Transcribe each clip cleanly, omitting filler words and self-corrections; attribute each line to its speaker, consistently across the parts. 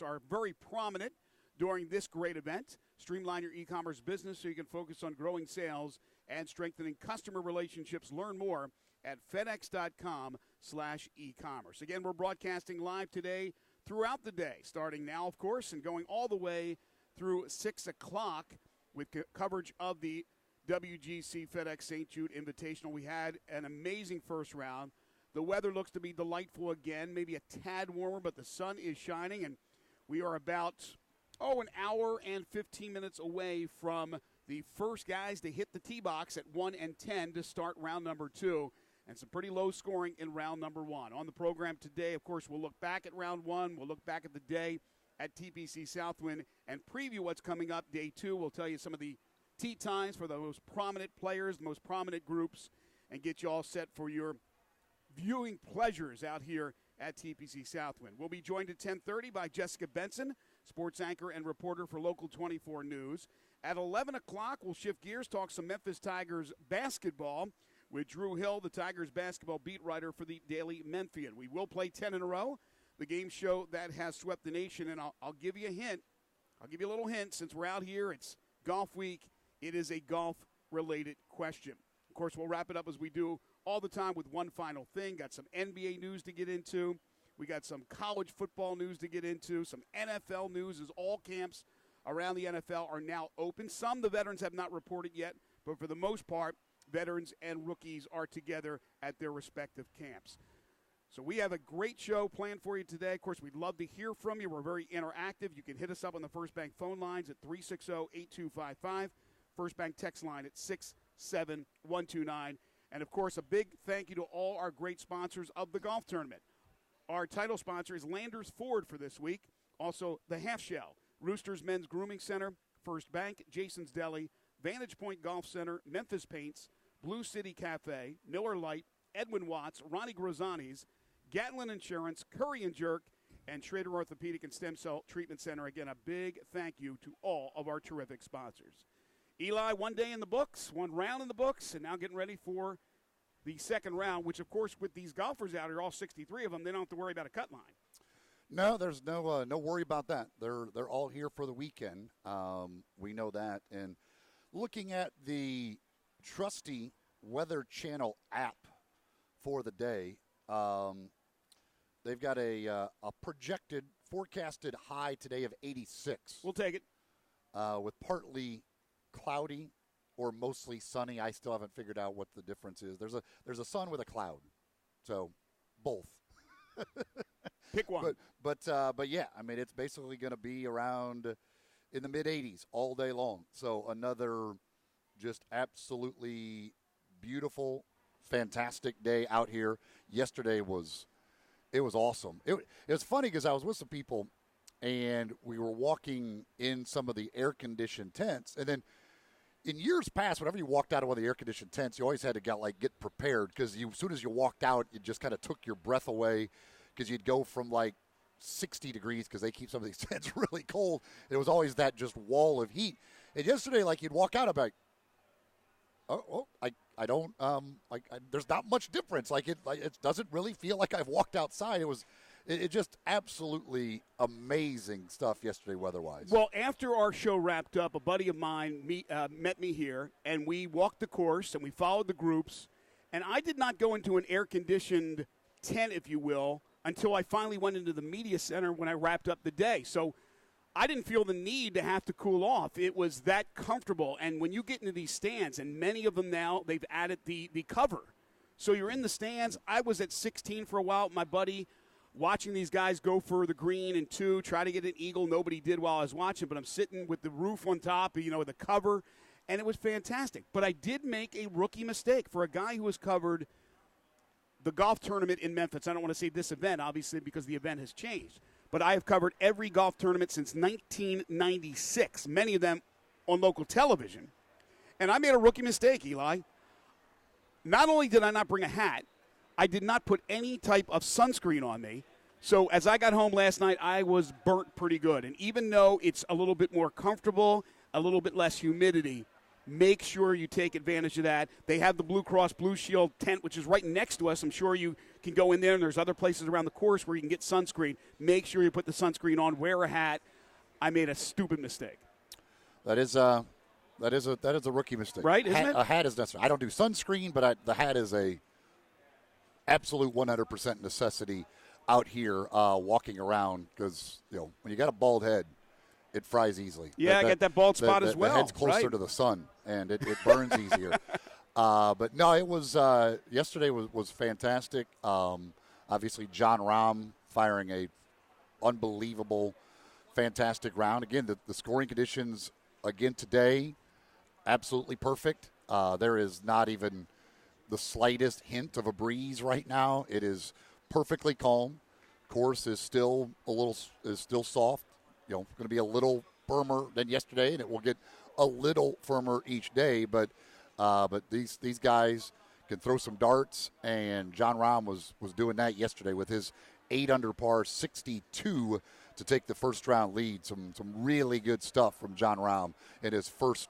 Speaker 1: are very prominent during this great event. Streamline your e-commerce business so you can focus on growing sales and strengthening customer relationships. Learn more at fedex.com/e-commerce. Again, we're broadcasting live today throughout the day, starting now, of course, and going all the way through 6 o'clock with coverage of the WGC FedEx St. Jude Invitational. We had an amazing first round. The weather looks to be delightful again, maybe a tad warmer, but the sun is shining, and we are about, an hour and 15 minutes away from the first guys to hit the tee box at 1 and 10 to start round number 2, and some pretty low scoring in round number 1. On the program today, of course, we'll look back at round 1. We'll look back at the day at TPC Southwind and preview what's coming up day 2. We'll tell you some of the tee times for the most prominent players, the most prominent groups, and get you all set for your viewing pleasures out here at TPC Southwind. We'll be joined at 10:30 by Jessica Benson, sports anchor and reporter for Local 24 News. At 11 o'clock, we'll shift gears, talk some Memphis Tigers basketball with Drew Hill, the Tigers basketball beat writer for the Daily Memphian. We will play 10 in a row, the game show that has swept the nation, and I'll give you a hint. I'll give you a little hint. Since we're out here, it's golf week. It is a golf-related question. Of course, we'll wrap it up as we do all the time with one final thing. Got some NBA news to get into. We got some college football news to get into, some NFL news as all camps around the NFL are now open. Some the veterans have not reported yet, but for the most part, veterans and rookies are together at their respective camps. So we have a great show planned for you today. Of course, we'd love to hear from you. We're very interactive. You can hit us up on the First Bank phone lines at 360-8255, First Bank text line at 67129. And, of course, a big thank you to all our great sponsors of the golf tournament. Our title sponsor is Landers Ford for this week. Also, the Half Shell, Roosters Men's Grooming Center, First Bank, Jason's Deli, Vantage Point Golf Center, Memphis Paints, Blue City Cafe, Miller Lite, Edwin Watts, Ronnie Grozani's, Gatlin Insurance, Curry and Jerk, and Schrader Orthopedic and Stem Cell Treatment Center. Again, a big thank you to all of our terrific sponsors. Eli, one day in the books, one round in the books, and now getting ready for the second round, which, of course, with these golfers out here, all 63 of them, they don't have to worry about a cut line.
Speaker 2: No, there's no worry about that. They're all here for the weekend. We know that. And looking at the trusty Weather Channel app for the day, they've got a projected forecasted high today of 86.
Speaker 1: We'll take it.
Speaker 2: With partly cloudy or mostly sunny. I still haven't figured out what the difference is. There's a sun with a cloud, so both.
Speaker 1: Pick one.
Speaker 2: But yeah, I mean, it's basically going to be around in the mid-80s all day long. So another just absolutely beautiful, fantastic day out here. Yesterday was awesome. It was funny because I was with some people, and we were walking in some of the air-conditioned tents, and then in years past, whenever you walked out of one of the air-conditioned tents, you always had to get prepared because as soon as you walked out, it just kind of took your breath away because you'd go from like 60 degrees because they keep some of these tents really cold. It was always that just wall of heat. And yesterday, like, you'd walk out, I'm like, I don't there's not much difference. It doesn't really feel like I've walked outside. It just absolutely amazing stuff yesterday weather-wise.
Speaker 1: Well, after our show wrapped up, a buddy of mine met me here, and we walked the course, and we followed the groups. And I did not go into an air-conditioned tent, if you will, until I finally went into the media center when I wrapped up the day. So I didn't feel the need to have to cool off. It was that comfortable. And when you get into these stands, and many of them now, they've added the cover. So you're in the stands. I was at 16 for a while with my buddy, watching these guys go for the green and 2, try to get an eagle. Nobody did while I was watching, but I'm sitting with the roof on top, with the cover, and it was fantastic. But I did make a rookie mistake for a guy who has covered the golf tournament in Memphis. I don't want to say this event, obviously, because the event has changed. But I have covered every golf tournament since 1996, many of them on local television. And I made a rookie mistake, Eli. Not only did I not bring a hat, I did not put any type of sunscreen on me. So as I got home last night, I was burnt pretty good. And even though it's a little bit more comfortable, a little bit less humidity, Make sure you take advantage of that. They have the Blue Cross Blue Shield tent, which is right next to us. I'm sure you can go in there, and there's other places around the course where you can get sunscreen. Make sure you put the sunscreen on. Wear a hat. I made a stupid mistake.
Speaker 2: That is a rookie mistake.
Speaker 1: Right, isn't it?
Speaker 2: A hat is necessary. I don't do sunscreen, but the hat is a absolute 100% necessity out here walking around because, when you got a bald head, it fries easily.
Speaker 1: Yeah, I get that bald spot as well.
Speaker 2: The head's closer to the sun, and it burns easier. But no, it was yesterday was fantastic. Obviously, John Rahm firing a unbelievable, fantastic round. Again, the scoring conditions again today, absolutely perfect. There is not even the slightest hint of a breeze right now. It is perfectly calm. Course is still soft. Going to be a little firmer than yesterday, and it will get a little firmer each day. But these guys can throw some darts, and John Rahm was doing that yesterday with his 8 under par 62 to take the first round lead. Some really good stuff from John Rahm in his first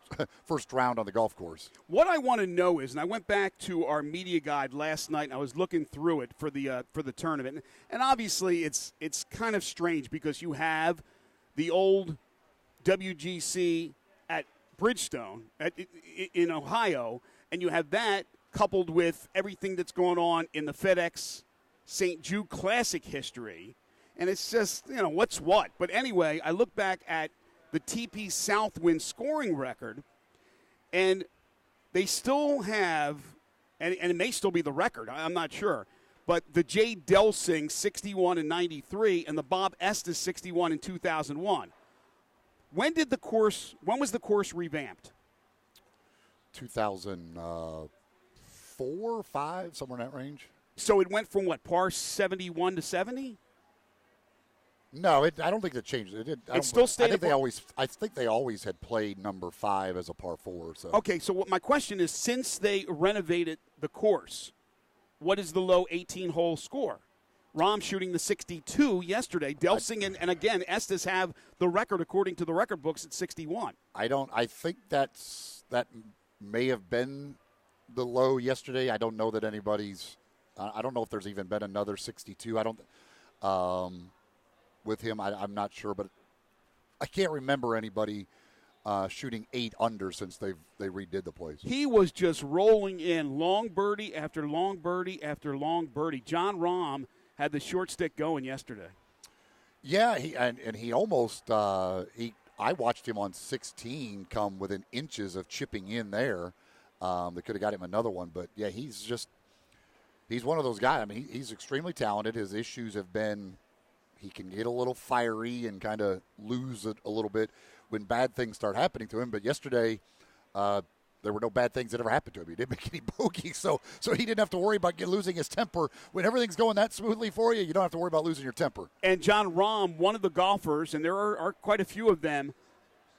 Speaker 2: round on the golf course.
Speaker 1: What I want to know is, and I went back to our media guide last night, and I was looking through it for the tournament, and obviously it's kind of strange because you have the old WGC at Bridgestone in Ohio, and you have that coupled with everything that's going on in the FedEx St. Jude Classic history. And it's just, what's what. But anyway, I look back at the TP Southwind scoring record, and they still have, and it may still be the record, I'm not sure, but the Jay Delsing 61 in 93 and the Bob Estes 61 in 2001. When was the course revamped?
Speaker 2: 2004, 5, somewhere in that range.
Speaker 1: So it went from what, par 71 to 70?
Speaker 2: No, I don't think it changed. It
Speaker 1: still stayed.
Speaker 2: I think they always had played number 5 as a par 4. So
Speaker 1: okay. So what my question is, since they renovated the course, what is the low 18-hole score? Rahm shooting the 62 yesterday. Delsing and again Estes have the record according to the record books at 61.
Speaker 2: I think that may have been the low yesterday. I don't know that anybody's. I don't know if there's even been another 62. I don't. With him, I'm not sure, but I can't remember anybody shooting 8 under since they redid the place.
Speaker 1: He was just rolling in long birdie after long birdie after long birdie. John Rahm had the short stick going yesterday.
Speaker 2: Yeah, he almost I watched him on 16 come within inches of chipping in there. They could have got him another one, but yeah, he's one of those guys. I mean, he's extremely talented. His issues have been he can get a little fiery and kind of lose it a little bit when bad things start happening to him. But yesterday, there were no bad things that ever happened to him. He didn't make any bogeys, so he didn't have to worry about losing his temper. When everything's going that smoothly for you, you don't have to worry about losing your temper.
Speaker 1: And John Rahm, one of the golfers, and there are quite a few of them,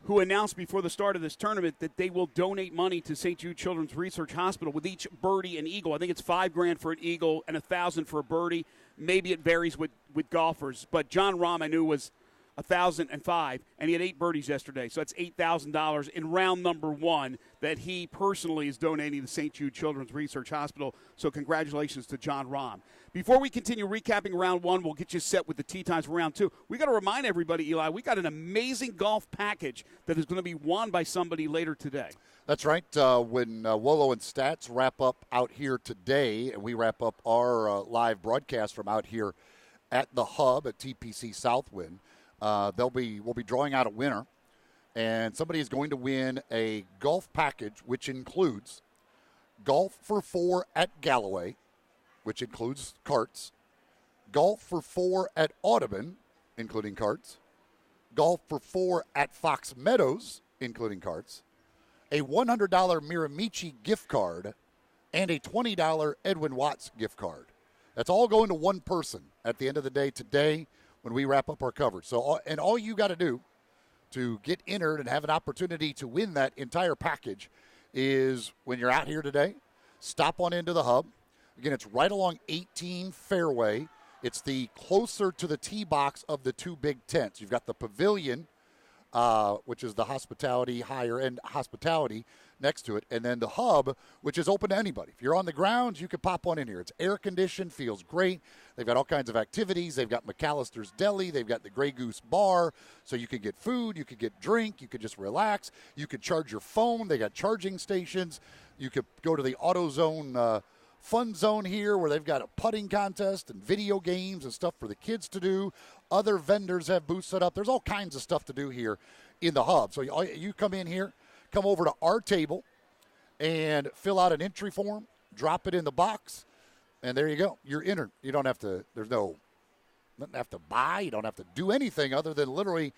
Speaker 1: who announced before the start of this tournament that they will donate money to St. Jude Children's Research Hospital with each birdie and eagle. I think it's $5,000 for an eagle and $1,000 for a birdie. Maybe it varies with golfers, but John Rahm I knew was $1,005, and he had 8 birdies yesterday. So that's $8,000 in round number 1 that he personally is donating to St. Jude Children's Research Hospital. So congratulations to John Rahm. Before we continue recapping round 1, we'll get you set with the tee times for round 2. We got to remind everybody, Eli, we got an amazing golf package that is going to be won by somebody later today.
Speaker 2: That's right. When Wolo and Stats wrap up out here today, and we wrap up our live broadcast from out here at the hub at TPC Southwind, we'll be drawing out a winner, and somebody is going to win a golf package, which includes golf for 4 at Galloway, which includes carts, golf for 4 at Audubon, including carts, golf for 4 at Fox Meadows, including carts, a $100 Miramichi gift card, and a $20 Edwin Watts gift card. That's all going to one person at the end of the day today when we wrap up our coverage. So, all you got to do to get entered and have an opportunity to win that entire package is when you're out here today, stop on into the hub. Again, it's right along 18 fairway. It's the closer to the tee box of the 2 big tents. You've got the pavilion which is the hospitality, higher-end hospitality next to it, and then the hub, which is open to anybody. If you're on the grounds, you can pop one in here. It's air-conditioned, feels great. They've got all kinds of activities. They've got McAllister's Deli. They've got the Grey Goose Bar, so you can get food, you can get drink, you can just relax. You can charge your phone. They got charging stations. You could go to the AutoZone Fun Zone here where they've got a putting contest and video games and stuff for the kids to do. Other vendors have booths set up. There's all kinds of stuff to do here in the hub. So you come in here, come over to our table and fill out an entry form, drop it in the box, and there you go. You're entered. You don't have to, nothing have to buy. You don't have to do anything other than literally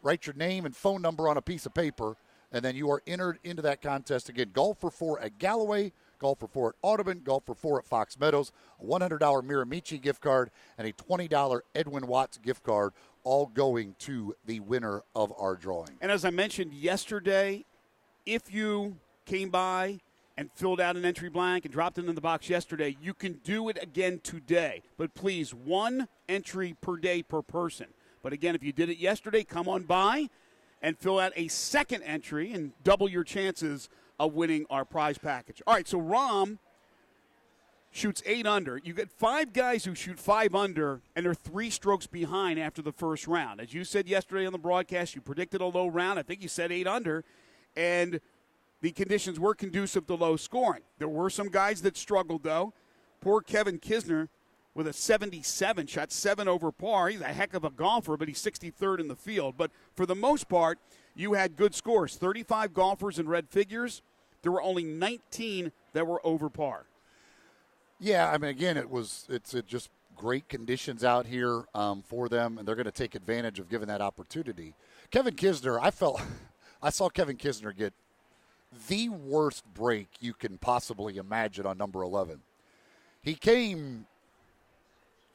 Speaker 2: write your name and phone number on a piece of paper, and then you are entered into that contest. Again, Golf for 4 at Galloway, Golf for 4 at Audubon, Golf for 4 at Fox Meadows, a $100 Miramichi gift card, and a $20 Edwin Watts gift card, all going to the winner of our drawing.
Speaker 1: And as I mentioned yesterday, if you came by and filled out an entry blank and dropped it in the box yesterday, you can do it again today. But please, 1 entry per day per person. But again, if you did it yesterday, come on by and fill out a second entry and double your chances of winning our prize package. All right, so Rahm shoots 8 under. You get 5 guys who shoot 5 under, and they're 3 strokes behind after the first round. As you said yesterday on the broadcast, you predicted a low round. I think you said 8 under, and the conditions were conducive to low scoring. There were some guys that struggled, though. Poor Kevin Kisner with a 77, shot 7 over par. He's a heck of a golfer, but he's 63rd in the field. But for the most part, you had good scores. 35 golfers in red figures. There were only 19 that were over par.
Speaker 2: Yeah, I mean, again, it's just great conditions out here for them, and they're going to take advantage of giving that opportunity. Kevin Kisner, I saw Kevin Kisner get the worst break you can possibly imagine on number 11. He came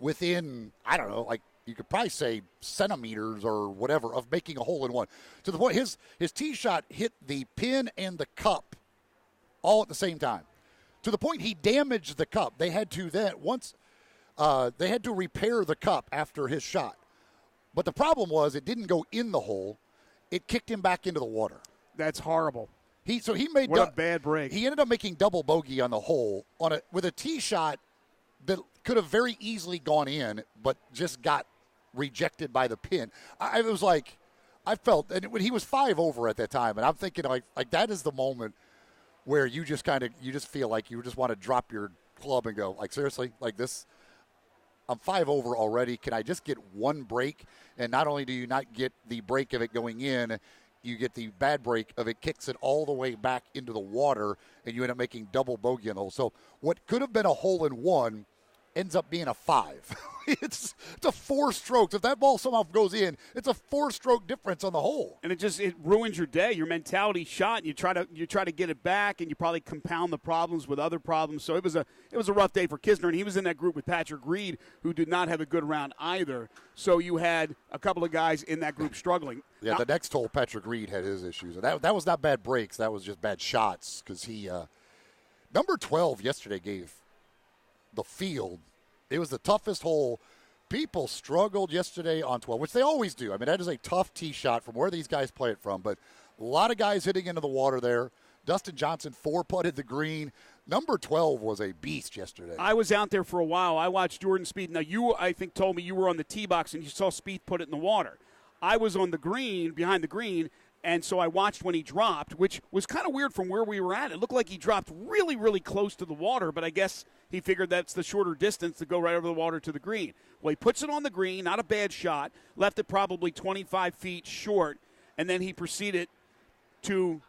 Speaker 2: within, I don't know, like you could probably say centimeters or whatever of making a hole in one. To the point his tee shot hit the pin and the cup all at the same time. To the point he damaged the cup. They had to they had to repair the cup after his shot. But the problem was it didn't go in the hole. It kicked him back into the water.
Speaker 1: That's horrible.
Speaker 2: He made
Speaker 1: what a bad break.
Speaker 2: He ended up making double bogey on the hole with a tee shot that could have very easily gone in, but just got rejected by the pin. I felt, and when he was 5 over at that time, and I'm thinking like that is the moment where you just feel like you just want to drop your club and go, like, seriously, like this, I'm 5 over already. Can I just get one break? And not only do you not get the break of it going in, you get the bad break of it kicks it all the way back into the water, and you end up making double bogey on the hole. So what could have been a hole in one ends up being a 5. It's a 4 strokes. If that ball somehow goes in, it's a 4-stroke difference on the hole.
Speaker 1: And it ruins your day. Your mentality shot, and you try to get it back, and you probably compound the problems with other problems. So it was a rough day for Kisner, and he was in that group with Patrick Reed, who did not have a good round either. So you had a couple of guys in that group struggling.
Speaker 2: Yeah, the next hole, Patrick Reed had his issues. And that was not bad breaks. That was just bad shots because he number 12 yesterday gave the field. It was the toughest hole. People struggled yesterday on 12, which they always do. I mean, that is a tough tee shot from where these guys play it from. But a lot of guys hitting into the water there. Dustin Johnson 4-putted the green. Number 12 was a beast yesterday.
Speaker 1: I was out there for a while. I watched Jordan Spieth. Now, you, I think, told me you were on the tee box and you saw Spieth put it in the water. I was on the green, behind the green, and so I watched when he dropped, which was kind of weird from where we were at. It looked like he dropped really, really close to the water, but I guess he figured that's the shorter distance to go right over the water to the green. Well, he puts it on the green, not a bad shot, left it probably 25 feet short, and then he proceeded to,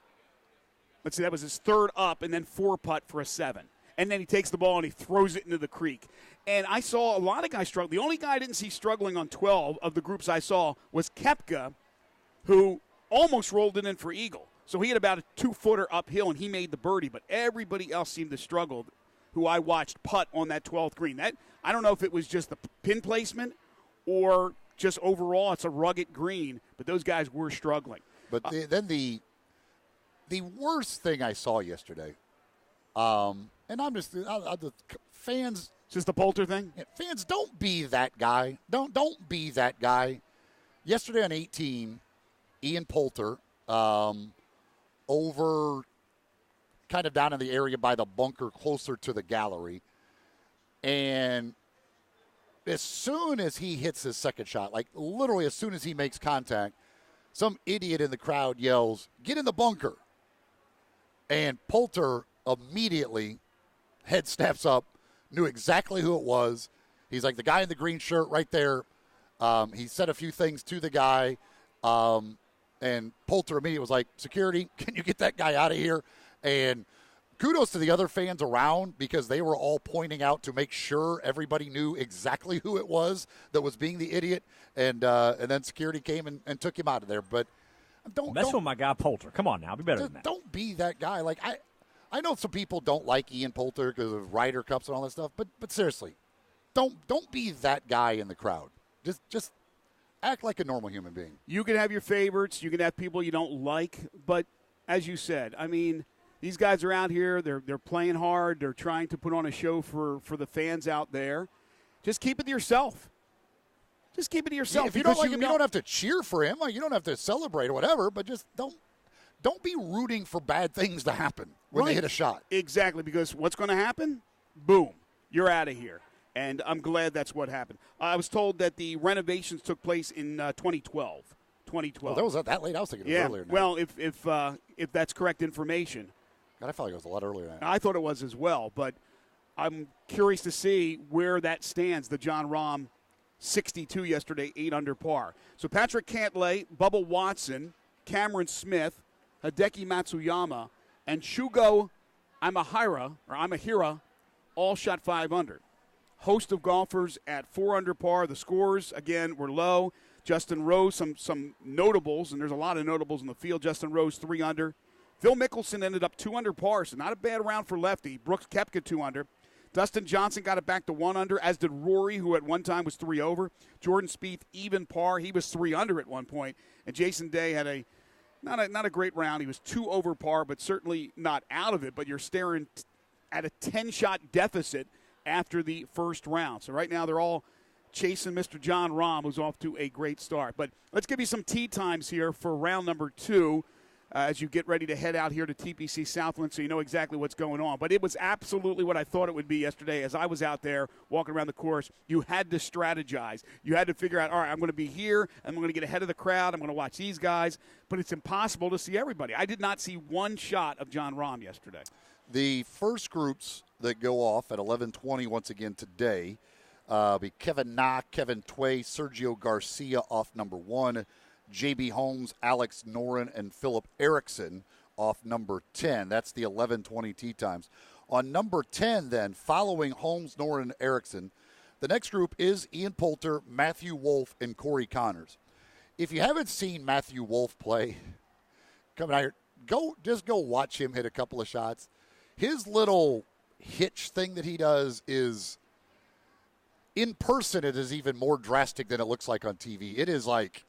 Speaker 1: let's see, that was his 3rd up, and then 4-putt for a 7. And then he takes the ball and he throws it into the creek. And I saw a lot of guys struggle. The only guy I didn't see struggling on 12 of the groups I saw was Koepka, who almost rolled it in for eagle. So he had about a 2-footer uphill, and he made the birdie. But everybody else seemed to struggle, who I watched putt on that 12th green. That I don't know if it was just the pin placement or just overall it's a rugged green, but those guys were struggling.
Speaker 2: But then the worst thing I saw yesterday, and I'm just the fans.
Speaker 1: Just the Poulter thing?
Speaker 2: Fans, don't be that guy. Don't be that guy. Yesterday on 18, Ian Poulter over kind of down in the area by the bunker closer to the gallery. And as soon as he hits his second shot, like literally as soon as he makes contact, some idiot in the crowd yells, "Get in the bunker." And Poulter immediately head snaps up, knew exactly who it was. He's like, the guy in the green shirt right there. He said a few things to the guy, and Poulter immediately was like, "Security, can you get that guy out of here?" And kudos to the other fans around because they were all pointing out to make sure everybody knew exactly who it was that was being the idiot. And then security came and took him out of there. But don't
Speaker 3: mess with my guy Poulter. Come on now, be better than that.
Speaker 2: Don't be that guy. Like I know some people don't like Ian Poulter because of Ryder Cups and all that stuff. But seriously, don't be that guy in the crowd. Just act like a normal human being.
Speaker 1: You can have your favorites. You can have people you don't like. But as you said, I mean, these guys are out here. They're playing hard. They're trying to put on a show for the fans out there. Just keep it to yourself. Just keep it to yourself.
Speaker 2: Yeah, if you don't like him, you don't have to cheer for him. Like, you don't have to celebrate or whatever. But just don't be rooting for bad things to happen when they hit a shot.
Speaker 1: Exactly, because what's going to happen? Boom, you're out of here. And I'm glad that's what happened. I was told that the renovations took place in 2012. 2012.
Speaker 2: Well, that was that late. I was thinking it was earlier.
Speaker 1: Well, if that's correct information.
Speaker 2: God, I felt like it was a lot earlier than that.
Speaker 1: I thought it was as well, but I'm curious to see where that stands. The John Rahm 62 yesterday, 8 under par. So Patrick Cantlay, Bubba Watson, Cameron Smith, Hideki Matsuyama, and Shugo Imahira all shot 5 under. Host of golfers at 4 under par. The scores, again, were low. Justin Rose, some notables, and there's a lot of notables in the field. Justin Rose, 3 under. Phil Mickelson ended up 2 under par, so not a bad round for lefty. Brooks Koepka, 2 under. Dustin Johnson got it back to 1 under, as did Rory, who at one time was 3 over. Jordan Spieth, even par. He was 3 under at one point. And Jason Day had not a great round. He was 2 over par, but certainly not out of it. But you're staring at a 10-shot deficit after the first round. So right now they're all chasing Mr. John Rahm, who's off to a great start. But let's give you some tee times here for round number 2 as you get ready to head out here to TPC Southland so you know exactly what's going on. But it was absolutely what I thought it would be yesterday as I was out there walking around the course. You had to strategize. You had to figure out, all right, I'm going to be here. I'm going to get ahead of the crowd. I'm going to watch these guys. But it's impossible to see everybody. I did not see one shot of John Rahm yesterday.
Speaker 2: The first groups that go off at 11:20 once again today be Kevin Na, Kevin Tway, Sergio Garcia off number 1, J.B. Holmes, Alex Noren, and Philip Erickson off number 10. That's the 11:20 tee times. On number 10, then, following Holmes, Noren, Erickson, the next group is Ian Poulter, Matthew Wolff, and Corey Connors. If you haven't seen Matthew Wolff play, come out here, go watch him hit a couple of shots. His little hitch thing that he does is, in person, it is even more drastic than it looks like on TV. It is like,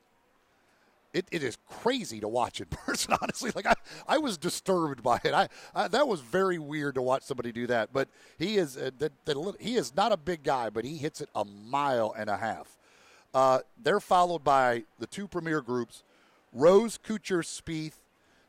Speaker 2: it is crazy to watch in person, honestly. Like, I was disturbed by it. That was very weird to watch somebody do that. But he is he is not a big guy, but he hits it 1.5 miles. They're followed by the 2 premier groups, Rose, Kuchar, Spieth.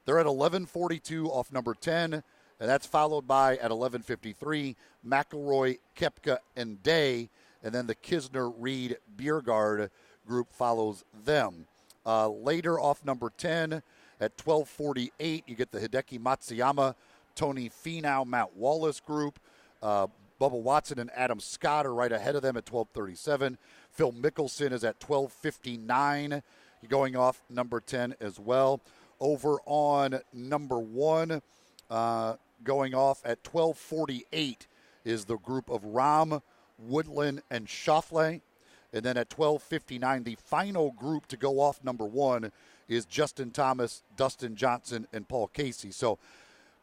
Speaker 2: They're at 11:42 off number 10. And that's followed by, at 11:53, McIlroy, Koepka, and Day. And then the Kisner, Reed, Biergaard group follows them. Later off number 10, at 12:48, you get the Hideki Matsuyama, Tony Finau, Matt Wallace group. Bubba Watson and Adam Scott are right ahead of them at 12:37. Phil Mickelson is at 12:59, going off number 10 as well. Over on number 1, going off at 12:48 is the group of Rahm, Woodland, and Schauffele. And then at 12:59, the final group to go off number 1 is Justin Thomas, Dustin Johnson, and Paul Casey. So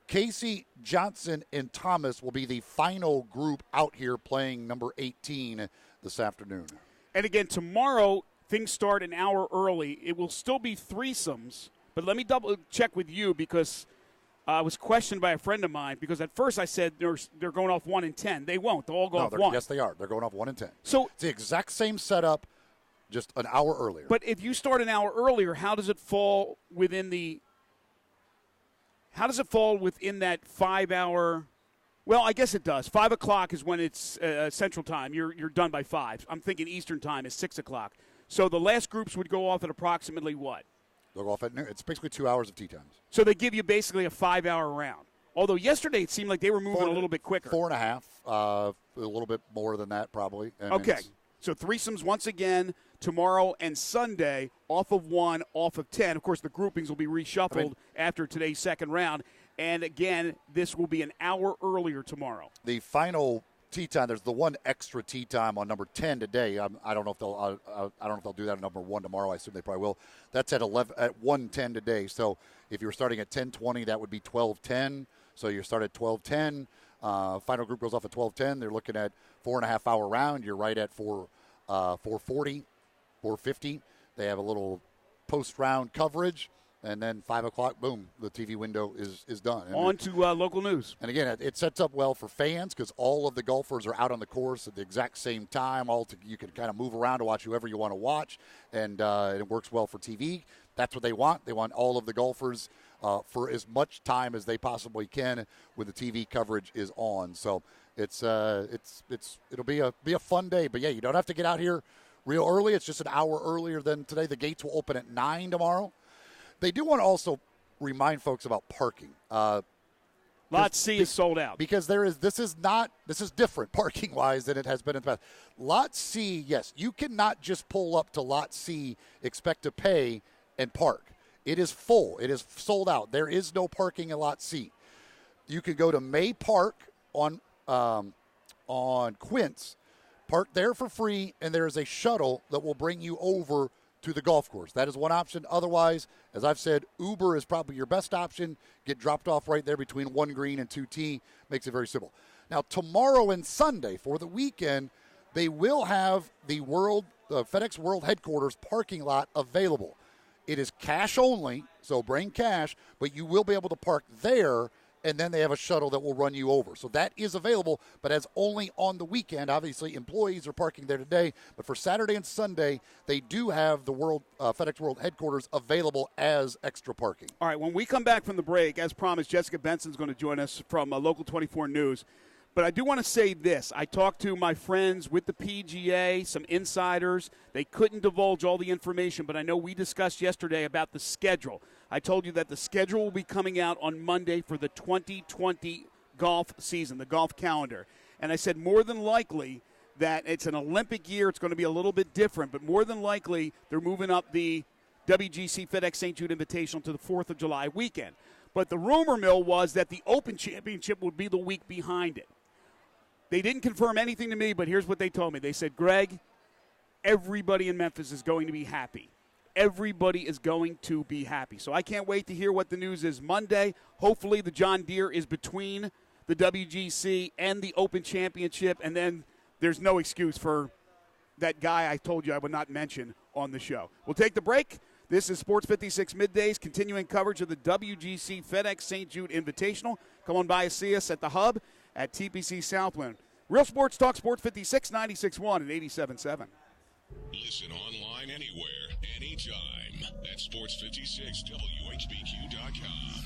Speaker 2: Casey, Johnson, and Thomas will be the final group out here playing number 18 this afternoon.
Speaker 1: And again, tomorrow, things start an hour early. It will still be threesomes, but let me double check with you because I was questioned by a friend of mine because at first I said they're going off 1 and 10. They won't. They'll all go off 1.
Speaker 2: Yes, they are. They're going off 1 and 10.
Speaker 1: So
Speaker 2: it's the exact same setup. just an hour earlier.
Speaker 1: But if you start an hour earlier, how does it fall within that 5 hour? Well, I guess it does. 5 o'clock is when it's Central Time. You're done by 5. I'm thinking Eastern Time is 6 o'clock. So the last groups would go off at approximately what?
Speaker 2: They'll go off at noon. It's basically 2 hours of tee times.
Speaker 1: So they give you basically a 5 hour round. Although yesterday it seemed like they were moving a little bit quicker.
Speaker 2: 4.5, a little bit more than that probably. And
Speaker 1: okay. So threesomes once again tomorrow and Sunday, off of 1, off of 10. Of course, the groupings will be reshuffled after today's second round. And again, this will be an hour earlier tomorrow.
Speaker 2: The final tee time, there's the one extra tee time on number 10 today. I don't know if they'll do that on number 1 tomorrow. I assume they probably will. That's at 1:10 today. So if you were starting at 10:20, that would be 12:10. So you start at 12:10. Final group goes off at 12:10. They're looking at 4.5 hour round. You're right at 4:40, 4:50. They have a little post round coverage. And then 5 o'clock, boom, the TV window is done. And
Speaker 1: on to local news.
Speaker 2: And again, it sets up well for fans because all of the golfers are out on the course at the exact same time. You can kind of move around to watch whoever you want to watch, and it works well for TV. That's what they want. They want all of the golfers for as much time as they possibly can when the TV coverage is on. So it'll be a fun day. But yeah, you don't have to get out here real early. It's just an hour earlier than today. The gates will open at 9 tomorrow. They do want to also remind folks about parking.
Speaker 1: Lot C is sold out.
Speaker 2: Because this is different parking-wise than it has been in the past. Lot C, yes, you cannot just pull up to Lot C, expect to pay, and park. It is full. It is sold out. There is no parking in Lot C. You can go to May Park on Quince, park there for free, and there is a shuttle that will bring you over to the golf course. That is one option. Otherwise, as I've said, Uber is probably your best option. Get dropped off right there between 1 green and 2 tee. Makes it very simple. Now, tomorrow and Sunday for the weekend, they will have the FedEx World Headquarters parking lot available. It is cash only, so bring cash, but you will be able to park there, and then they have a shuttle that will run you over. So that is available, but as only on the weekend. Obviously, employees are parking there today, but for Saturday and Sunday, they do have the FedEx World Headquarters available as extra parking.
Speaker 1: All right, when we come back from the break, as promised, Jessica Benson's going to join us from Local 24 News. But I do want to say this. I talked to my friends with the PGA, some insiders. They couldn't divulge all the information, but I know we discussed yesterday about the schedule. I told you that the schedule will be coming out on Monday for the 2020 golf season, the golf calendar. And I said more than likely that it's an Olympic year. It's going to be a little bit different, but more than likely they're moving up the WGC FedEx St. Jude Invitational to the 4th of July weekend. But the rumor mill was that the Open Championship would be the week behind it. They didn't confirm anything to me, but here's what they told me. They said, Greg, everybody in Memphis is going to be happy. Everybody is going to be happy. So I can't wait to hear what the news is Monday. Hopefully the John Deere is between the WGC and the Open Championship, and then there's no excuse for that guy I told you I would not mention on the show. We'll take the break. This is Sports 56 Middays, continuing coverage of the WGC FedEx St. Jude Invitational. Come on by and see us at the Hub at TPC Southwind. Real Sports Talk, Sports 56, 96.1 and 87.7.
Speaker 4: Listen online anywhere, anytime at sports56whbq.com.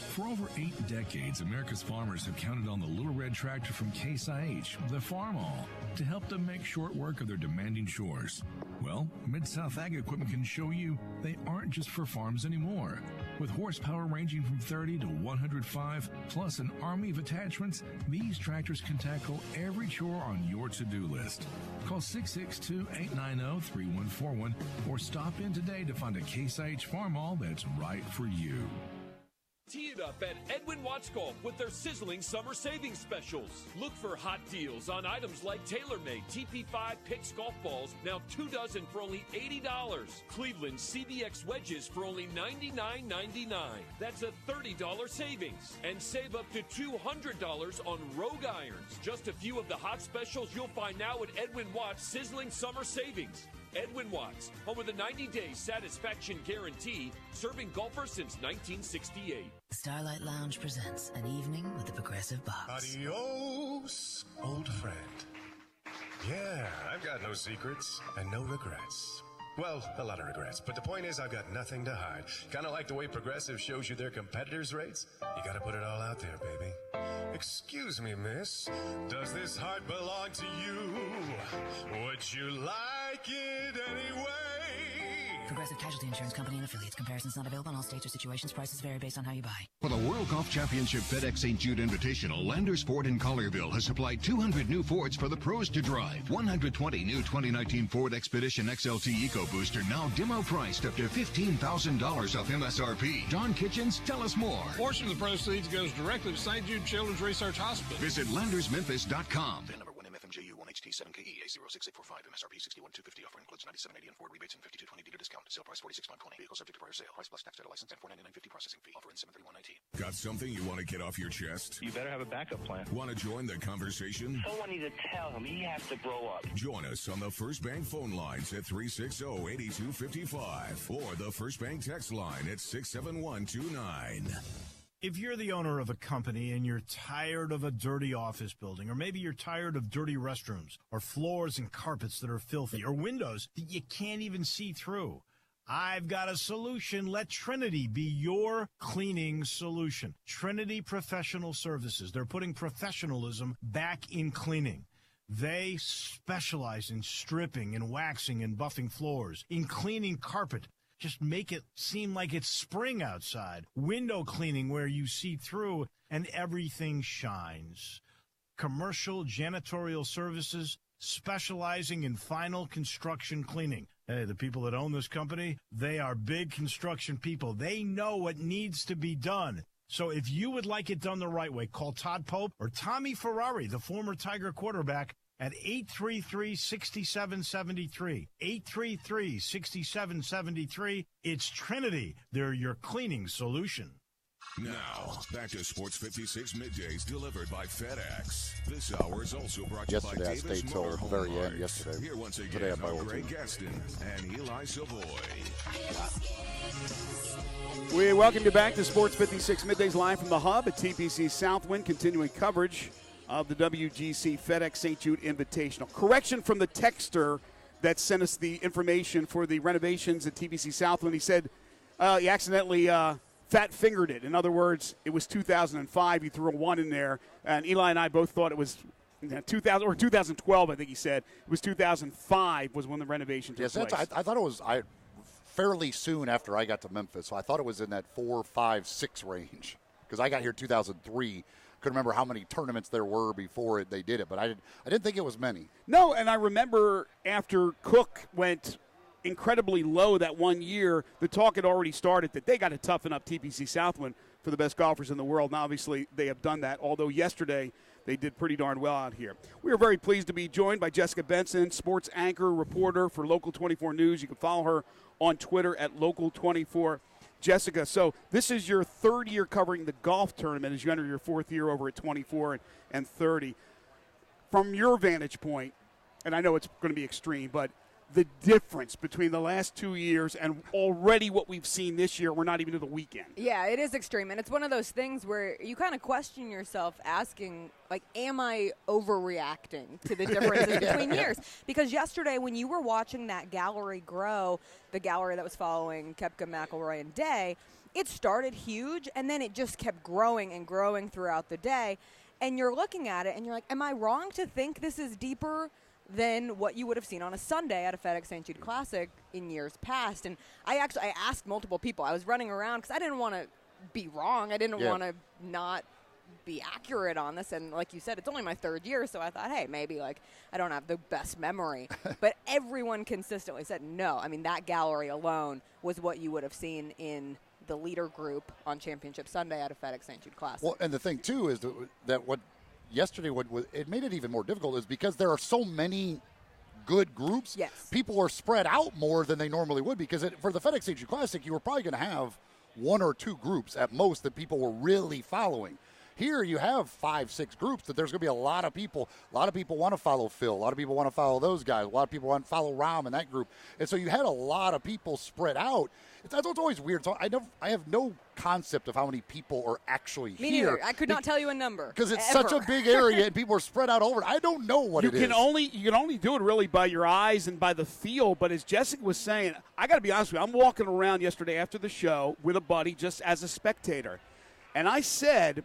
Speaker 5: For over 8 decades, America's farmers have counted on the Little Red Tractor from Case IH, the Farm All, to help them make short work of their demanding chores. Well, Mid-South Ag Equipment can show you they aren't just for farms anymore. With horsepower ranging from 30 to 105, plus an army of attachments, these tractors can tackle every chore on your to-do list. Call 662-890-3141 or stop in today to find a Case IH Farm All that's right for you.
Speaker 6: Tee it up at Edwin Watts Golf with their sizzling summer savings specials. Look for hot deals on items like TaylorMade TP5 Picks golf balls, now 2 dozen for only $80. Cleveland CBX wedges for only $99.99. That's a $30 savings. And save up to $200 on Rogue irons. Just a few of the hot specials you'll find now at Edwin Watts Sizzling Summer Savings. Edwin Watts, home of the 90-day satisfaction guarantee, serving golfers since 1968.
Speaker 7: Starlight Lounge presents An Evening with the Progressive Box.
Speaker 8: Adios, old friend.
Speaker 7: Yeah, I've got no secrets and no regrets. Well, a lot of regrets, but the point is I've got nothing to hide. Kind of like the way Progressive shows you their competitors' rates. You gotta put it all out there, baby. Excuse me, miss. Does this heart belong to you? Would you like it anyway?
Speaker 8: Progressive Casualty Insurance Company and affiliates. Comparisons not available in all states or situations. Prices vary based on how you buy.
Speaker 9: For the World Golf Championship FedEx St. Jude Invitational, Landers Ford in Collierville has supplied 200 new Fords for the pros to drive. 120 new 2019 Ford Expedition XLT EcoBooster now demo priced up to $15,000 off MSRP. John Kitchens, tell us more.
Speaker 10: A portion of the proceeds goes directly to St. Jude Children's Research Hospital.
Speaker 9: Visit LandersMemphis.com.
Speaker 11: VIN number 1MFMJU 1HT7KE A06845 MSRP 61,250. Offer includes $97.80 and Ford rebates and $52.20 dealer discount. Sale price $46,520. Vehicle subject to prior sale. Price plus tax, title license, and $499.50 processing fee. Offer in 73119.
Speaker 5: Got something you want to get off your chest?
Speaker 12: You better have a backup plan.
Speaker 5: Want to join the conversation?
Speaker 12: Someone needs to tell him he has to grow up.
Speaker 5: Join us on the First Bank phone lines at 360-8255 or the First Bank text line at 67129.
Speaker 13: If you're the owner of a company and you're tired of a dirty office building, or maybe you're tired of dirty restrooms, or floors and carpets that are filthy, or windows that you can't even see through, I've got a solution. Let Trinity be your cleaning solution. Trinity Professional Services. They're putting professionalism back in cleaning. They specialize in stripping and waxing and buffing floors, in cleaning carpet. Just make it seem like it's spring outside. Window cleaning where you see through and everything shines. Commercial janitorial services specializing in final construction cleaning. Hey, the people that own this company, they are big construction people. They know what needs to be done. So if you would like it done the right way, call Todd Pope or Tommy Ferrari, the former Tiger quarterback, at 833-6773. 833-6773. It's Trinity. They're your cleaning solution.
Speaker 5: Now, back to Sports 56 Middays, delivered by FedEx. This hour is also brought to you by
Speaker 2: Yesterday I
Speaker 5: Davis
Speaker 2: stayed till
Speaker 5: Motor
Speaker 2: the
Speaker 5: Home
Speaker 2: very end
Speaker 5: Parts.
Speaker 2: yesterday.
Speaker 5: Here once
Speaker 2: Today
Speaker 5: again
Speaker 2: I'm by
Speaker 5: are
Speaker 2: old
Speaker 5: Greg
Speaker 2: team.
Speaker 5: Gaston and Eli Savoy.
Speaker 1: We welcome you back to Sports 56 Middays live from the Hub at TPC Southwind, continuing coverage of the WGC FedEx St. Jude Invitational. Correction from the texter that sent us the information for the renovations at TPC Southwind. He said he accidentally fat-fingered it. In other words, it was 2005. He threw a 1 in there. And Eli and I both thought it was 2000 or 2012, I think he said. It was 2005 was when the renovation took place.
Speaker 2: I thought it was fairly soon after I got to Memphis, so I thought it was in that 4, 5, 6 range because I got here 2003. Couldn't remember how many tournaments there were before they did it, but I didn't think it was many.
Speaker 1: No, and I remember after Cook went incredibly low that one year, the talk had already started that they got to toughen up TPC Southwind for the best golfers in the world. And obviously, they have done that, although yesterday they did pretty darn well out here. We are very pleased to be joined by Jessica Benson, sports anchor, reporter for Local 24 News. You can follow her on Twitter at Local24. Jessica, so this is your third year covering the golf tournament as you enter your fourth year over at 24 and 30. From your vantage point, and I know it's going to be extreme, but the difference between the last 2 years and already what we've seen this year, we're not even to the weekend.
Speaker 14: Yeah, it is extreme, and it's one of those things where you kind of question yourself asking, like, am I overreacting to the differences between years? Because yesterday when you were watching that gallery grow, the gallery that was following Koepka, McIlroy, and Day, it started huge, and then it just kept growing and growing throughout the day, and you're looking at it, and you're like, am I wrong to think this is deeper than what you would have seen on a Sunday at a FedEx St. Jude Classic in years past? And I asked multiple people. I was running around because I didn't want to be wrong. I didn't want to not be accurate on this. And like you said, it's only my third year, so I thought, hey, maybe like I don't have the best memory. But everyone consistently said no. I mean, that gallery alone was what you would have seen in the leader group on Championship Sunday at a FedEx St. Jude Classic.
Speaker 2: Well, and the thing, too, is that what yesterday, what it made it even more difficult is because there are so many good groups.
Speaker 14: Yes.
Speaker 2: People are spread out more than they normally would because for the FedEx St. Jude Classic, you were probably going to have 1 or 2 groups at most that people were really following. Here you have 5-6 groups that there's going to be a lot of people. A lot of people want to follow Phil. A lot of people want to follow those guys. A lot of people want to follow Rom in that group. And so you had a lot of people spread out. That's what's always weird. So I have no concept of how many people are actually
Speaker 14: Me
Speaker 2: here.
Speaker 14: neither. I could not tell you a number.
Speaker 2: Because it's
Speaker 14: ever.
Speaker 2: such a big area and people are spread out over it. I don't know what
Speaker 1: you
Speaker 2: it is.
Speaker 1: can only do it really by your eyes and by the feel. But as Jessica was saying, I got to be honest with you. I'm walking around yesterday after the show with a buddy just as a spectator. And I said,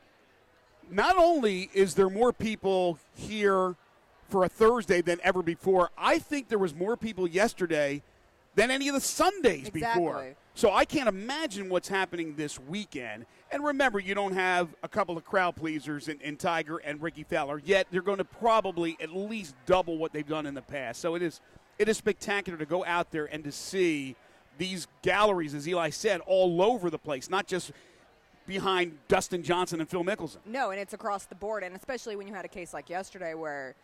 Speaker 1: not only is there more people here for a Thursday than ever before, I think there was more people yesterday than any of the Sundays before. So I can't imagine what's happening this weekend. And remember, you don't have a couple of crowd pleasers in Tiger and Ricky Fowler, yet they're going to probably at least double what they've done in the past. So it is spectacular to go out there and to see these galleries, as Eli said, all over the place, not just behind Dustin Johnson and Phil Mickelson.
Speaker 14: No, and it's across the board, and especially when you had a case like yesterday where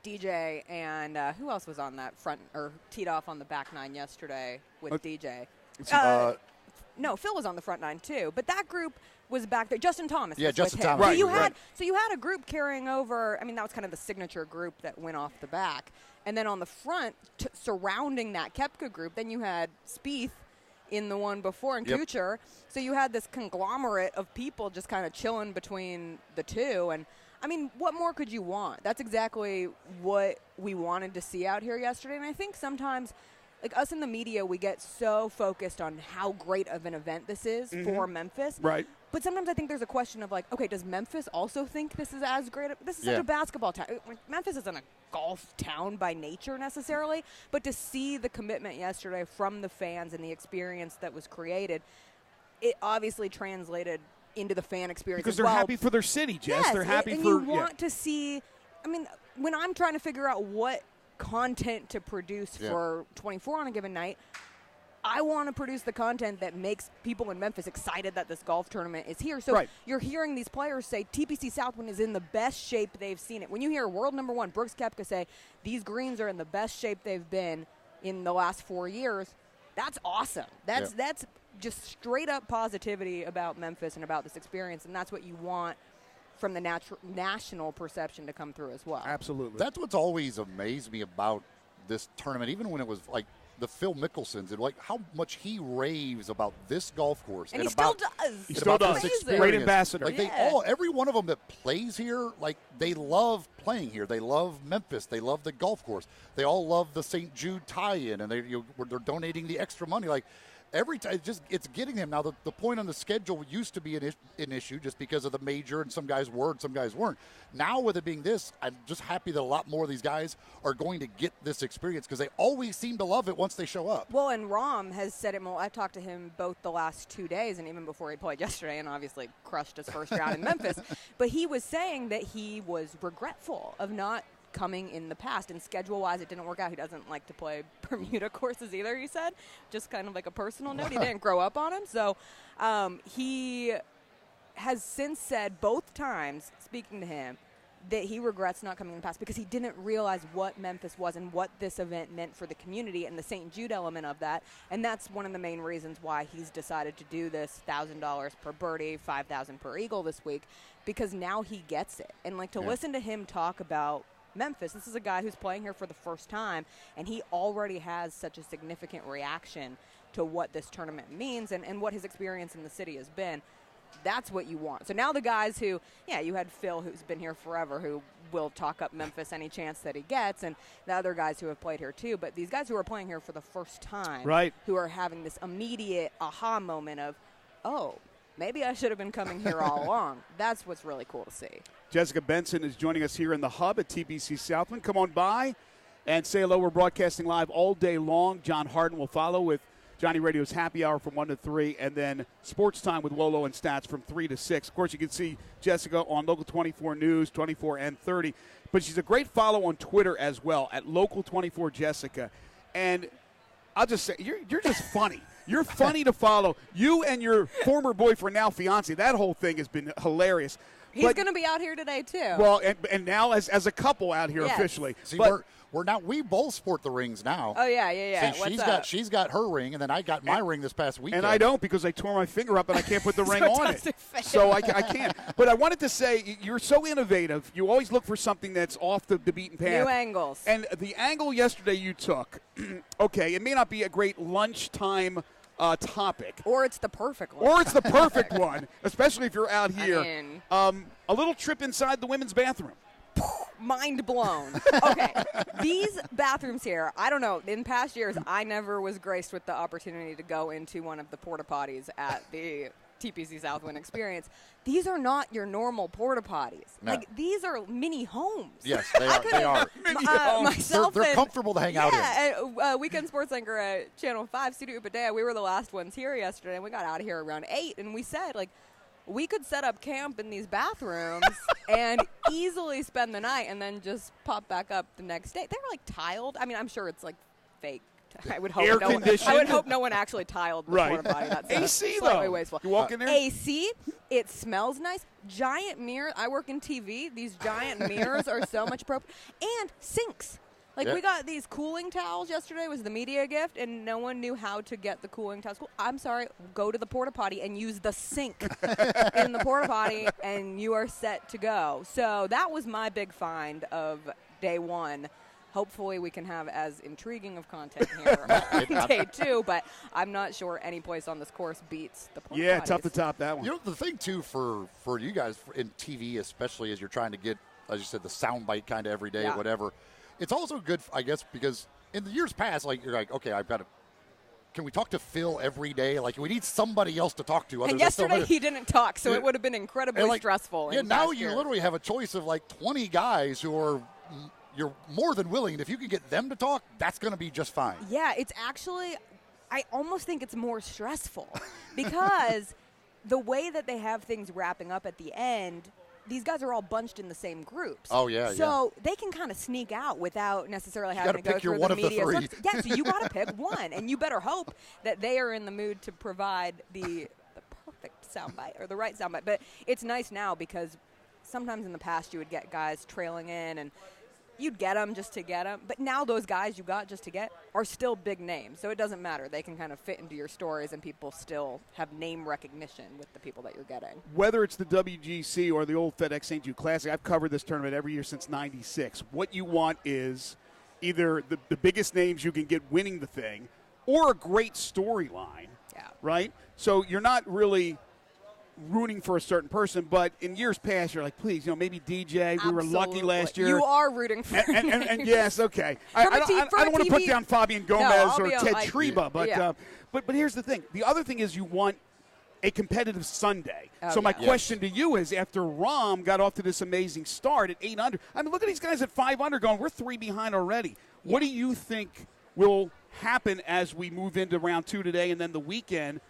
Speaker 14: DJ and who else was on that front or teed off on the back nine yesterday with DJ? No, Phil was on the front nine too, but that group was back there. Justin Thomas.
Speaker 2: Yeah,
Speaker 14: was
Speaker 2: Justin
Speaker 14: with him.
Speaker 2: Thomas.
Speaker 14: Right, so you had a group carrying over. I mean, that was kind of the signature group that went off the back, and then on the front surrounding that Koepka group, then you had Spieth in the one before and Kuchar. So you had this conglomerate of people just kind of chilling between the two. And, I mean, what more could you want? That's exactly what we wanted to see out here yesterday. And I think sometimes, like us in the media, we get so focused on how great of an event this is for Memphis.
Speaker 1: Right.
Speaker 14: But sometimes I think there's a question of like, okay, does Memphis also think this is as great? This is such a basketball town. Memphis isn't a golf town by nature necessarily, but to see the commitment yesterday from the fans and the experience that was created, it obviously translated into the fan experience
Speaker 1: Because
Speaker 14: as
Speaker 1: they're
Speaker 14: well.
Speaker 1: happy for their city, Jess.
Speaker 14: Yes,
Speaker 1: they're happy
Speaker 14: and
Speaker 1: for.
Speaker 14: you want to see. I mean, when I'm trying to figure out what content to produce for 24 on a given night, I want to produce the content that makes people in Memphis excited that this golf tournament is here. So you're hearing these players say TPC Southwind is in the best shape they've seen it. When you hear world number one, Brooks Koepka, say these greens are in the best shape they've been in the last 4 years, that's awesome. That's just straight up positivity about Memphis and about this experience, and that's what you want from the national perception to come through as well.
Speaker 1: Absolutely.
Speaker 2: That's what's always amazed me about this tournament, even when it was like the Phil Mickelsons and like how much he raves about this golf course.
Speaker 14: And he
Speaker 2: about,
Speaker 14: still does.
Speaker 1: He still does. Great ambassador.
Speaker 2: Like every one of them that plays here, like they love playing here. They love Memphis. They love the golf course. They all love the St. Jude tie-in, and they're donating the extra money. Like every time, it's getting them. Now, the point on the schedule used to be an issue just because of the major, and some guys were and some guys weren't. Now, with it being this, I'm just happy that a lot more of these guys are going to get this experience because they always seem to love it once they show up.
Speaker 14: Well, and Rom has said it more. I've talked to him both the last 2 days and even before he played yesterday and obviously crushed his first round in Memphis. But he was saying that he was regretful of not coming in the past, and schedule-wise it didn't work out. He doesn't like to play Bermuda courses either, he said, just kind of like a personal note. He didn't grow up on him, so he has since said both times, speaking to him, that he regrets not coming in the past because he didn't realize what Memphis was and what this event meant for the community and the St. Jude element of that, and that's one of the main reasons why he's decided to do this $1,000 per birdie, $5,000 per eagle this week, because now he gets it. And like to listen to him talk about Memphis, this is a guy who's playing here for the first time, and he already has such a significant reaction to what this tournament means and what his experience in the city has been. That's what you want. So now the guys who, you had Phil, who's been here forever, who will talk up Memphis any chance that he gets, and the other guys who have played here too, but these guys who are playing here for the first time, who are having this immediate aha moment of, oh, maybe I should have been coming here all along. That's what's really cool to see.
Speaker 1: Jessica Benson is joining us here in the hub at TPC Southwind. Come on by and say hello. We're broadcasting live all day long. John Harden will follow with Johnny Radio's Happy Hour from 1 to 3, and then Sports Time with Lolo and Stats from 3 to 6. Of course, you can see Jessica on Local 24 News, 24 and 30. But she's a great follow on Twitter as well, at Local 24 Jessica. And I'll just say, you're just funny. You're funny to follow. You and your former boyfriend, now fiance, that whole thing has been hilarious.
Speaker 14: He's going to be out here today, too.
Speaker 1: Well, and now as a couple out here
Speaker 14: Yes.
Speaker 1: officially.
Speaker 2: See,
Speaker 1: but,
Speaker 2: we're now we both sport the rings now.
Speaker 14: Oh, yeah.
Speaker 2: See,
Speaker 14: What's
Speaker 2: she's got her ring, and then I got my ring this past weekend.
Speaker 1: and I don't because I tore my finger up and I can't put the ring
Speaker 14: So it
Speaker 1: on it.
Speaker 14: doesn't fit.
Speaker 1: So I can't. But I wanted to say you're so innovative. You always look for something that's off the beaten path.
Speaker 14: New angles.
Speaker 1: And the angle yesterday you took, okay, it may not be a great lunchtime topic.
Speaker 14: Or it's the perfect one.
Speaker 1: Or it's the perfect one, especially if you're out here.
Speaker 14: I mean,
Speaker 1: a little trip inside the women's bathroom.
Speaker 14: mind blown. Okay, these bathrooms here, I don't know. In past years, I never was graced with the opportunity to go into one of the porta potties at the TPC Southwind Experience. These are not your normal porta potties.
Speaker 2: No.
Speaker 14: Like, these are mini homes.
Speaker 2: Yes, they are. They are.
Speaker 14: Myself
Speaker 2: They're
Speaker 14: and-
Speaker 2: comfortable to hang out in.
Speaker 14: Yeah, Weekend Sports Anchor at Channel 5, Studio Upadea, we were the last ones here yesterday, and we got out of here around 8, and we said, like, we could set up camp in these bathrooms and easily spend the night and then just pop back up the next day. They were, like, tiled. I mean, I'm sure it's, like, fake. I would hope no one actually tiled the porta potty. That's
Speaker 1: AC
Speaker 14: slightly
Speaker 1: though.
Speaker 14: wasteful.
Speaker 1: You walk in there.
Speaker 14: AC. It smells nice. Giant mirror. I work in TV. These giant mirrors are so much appropriate. And sinks. Like,
Speaker 2: Yeah.
Speaker 14: we got these cooling towels yesterday. Was the media gift, and no one knew how to get the cooling towels. I'm sorry. Go to the porta potty and use the sink in the porta potty, and you are set to go. So that was my big find of day one. Hopefully we can have as intriguing of content here on day 2, but I'm not sure any place on this course beats the porta
Speaker 1: Yeah,
Speaker 14: potties.
Speaker 1: tough to top that one.
Speaker 2: You know, the thing, too, for you guys in TV especially, as you're trying to get, as you said, the soundbite kind of every day or whatever, it's also good, I guess, because in the years past, like, you're like, okay, I've got to – can we talk to Phil every day? Like, we need somebody else to talk to.
Speaker 14: And yesterday he didn't talk, so it would have been incredibly stressful.
Speaker 2: Yeah,
Speaker 14: in
Speaker 2: now
Speaker 14: past
Speaker 2: you
Speaker 14: year.
Speaker 2: literally have a choice of, like, 20 guys who are – you're more than willing. If you can get them to talk, that's going to be just fine.
Speaker 14: Yeah, it's actually – I almost think it's more stressful because the way that they have things wrapping up at the end – these guys are all bunched in the same groups.
Speaker 2: Oh, yeah,
Speaker 14: So they can kind of sneak out without necessarily having to go
Speaker 2: pick your
Speaker 14: through
Speaker 2: one
Speaker 14: the
Speaker 2: of the
Speaker 14: media.
Speaker 2: three.
Speaker 14: Yeah, so you got to pick one, and you better hope that they are in the mood to provide the perfect soundbite or the right soundbite. But it's nice now because sometimes in the past you would get guys trailing in and you'd get them just to get them. But now those guys you got just to get are still big names. So it doesn't matter. They can kind of fit into your stories and people still have name recognition with the people that you're getting.
Speaker 1: Whether it's the WGC or the old FedEx St. Jude Classic, I've covered this tournament every year since '96. What you want is either the biggest names you can get winning the thing or a great storyline, right? So you're not really rooting for a certain person, but in years past, you're like, please, maybe DJ. We were lucky last year.
Speaker 14: You are rooting for
Speaker 1: and yes, okay. I don't want to put down Fabian Gomez or Ted Treba, but here's the thing. The other thing is you want a competitive Sunday. So my question to you is, after Rahm got off to this amazing start at 8 under, I mean, look at these guys at 5 under going, we're 3 behind already. What do you think will happen as we move into round 2 today and then the weekend?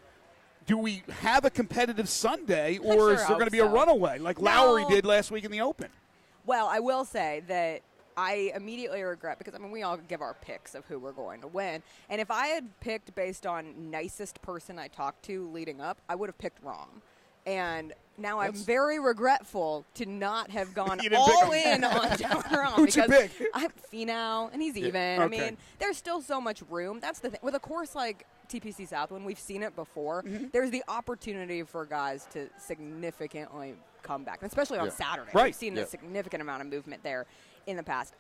Speaker 1: Do we have a competitive Sunday, or is there going to be a runaway like Lowry did last week in the Open?
Speaker 14: Well, I will say that I immediately regret, because, I mean, we all give our picks of who we're going to win. And if I had picked based on nicest person I talked to leading up, I would have picked wrong. And now I'm very regretful to not have gone all in on John Rahm.
Speaker 1: Who'd you pick?
Speaker 14: I have Finau, and he's even.
Speaker 1: Okay.
Speaker 14: I mean, there's still so much room. That's the thing. With a course like TPC Southwind, we've seen it before. There's the opportunity for guys to significantly come back, especially on Saturday.
Speaker 1: Right.
Speaker 14: We've seen a significant amount of movement there in the past.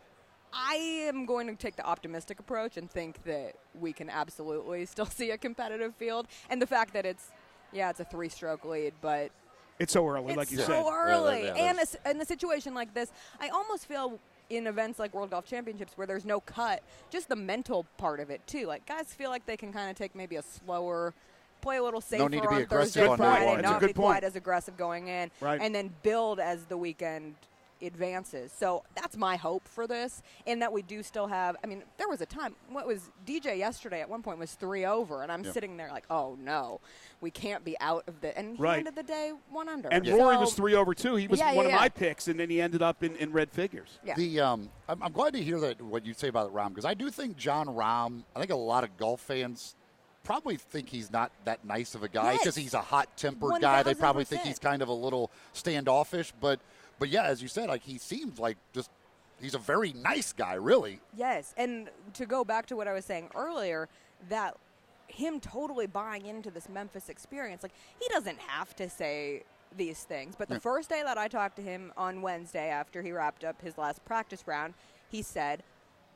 Speaker 14: I am going to take the optimistic approach and think that we can absolutely still see a competitive field. And the fact that it's a 3-stroke lead, but
Speaker 1: it's so early, like you said.
Speaker 14: It's so early. And in a situation like this, I almost feel in events like World Golf Championships where there's no cut, just the mental part of it, too. Like, guys feel like they can kind of take maybe a slower, play a little safer
Speaker 2: need to be
Speaker 14: on
Speaker 2: aggressive
Speaker 14: Thursday,
Speaker 2: on
Speaker 14: Friday,
Speaker 2: day one.
Speaker 14: not
Speaker 1: That's a
Speaker 14: be
Speaker 1: good
Speaker 14: quite
Speaker 1: point.
Speaker 14: as aggressive going in,
Speaker 1: Right.
Speaker 14: and then build as the weekend advances. So that's my hope for this, in that we do still have, I mean, there was a time, what was DJ yesterday at one point was 3 over, and I'm sitting there like, oh no, we can't be out of the, and he ended the day 1 under.
Speaker 1: And Rory was 3 over too. He was one of my picks, and then he ended up in red figures.
Speaker 14: Yeah.
Speaker 2: I'm glad to hear that what you say about Rahm, because I do think John Rahm, I think a lot of golf fans probably think he's not that nice of a guy because he's a hot-tempered
Speaker 14: 1000%.
Speaker 2: guy. They probably think he's kind of a little standoffish. But yeah, as you said, like he seems like he's a very nice guy, really.
Speaker 14: Yes, and to go back to what I was saying earlier, that him totally buying into this Memphis experience, like he doesn't have to say these things. But the first day that I talked to him on Wednesday after he wrapped up his last practice round, he said,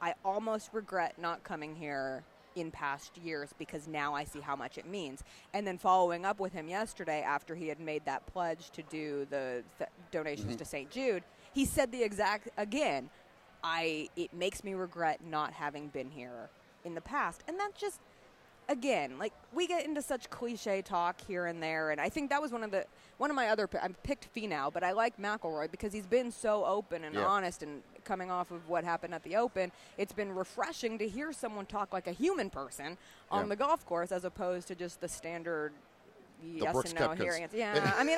Speaker 14: I almost regret not coming here in past years because now I see how much it means. And then following up with him yesterday after he had made that pledge to do the donations to St. Jude, he said the exact, again, it makes me regret not having been here in the past. And that's just, again, like we get into such cliche talk here and there, and I think that was one of my other. I picked Finau, but I like McIlroy because he's been so open and honest, and coming off of what happened at the Open, it's been refreshing to hear someone talk like a human person on the golf course as opposed to just the standard yes and no hearing. Yeah, I mean,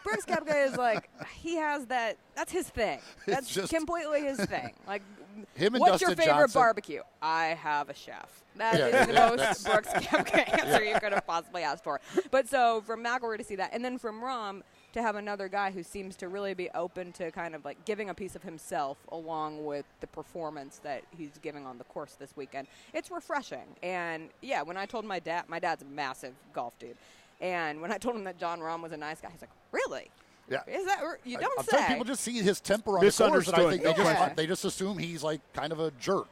Speaker 14: Brooks Koepka is like he has that. That's his thing. That's just completely his thing. Like,
Speaker 2: him and
Speaker 14: what's
Speaker 2: Dustin
Speaker 14: your favorite
Speaker 2: Johnson.
Speaker 14: barbecue? I have a chef. That is the most Brooks Koepka answer you could have possibly asked for. But so from McIlroy to see that, and then from Rahm to have another guy who seems to really be open to kind of like giving a piece of himself along with the performance that he's giving on the course this weekend. It's refreshing. And yeah, when I told my dad's a massive golf dude. And when I told him that John Rahm was a nice guy, he's like, really?
Speaker 2: Yeah.
Speaker 14: Is that you don't
Speaker 2: I'm
Speaker 14: say?
Speaker 2: saying people just see his temper on the course, and I think they just assume he's like kind of a jerk.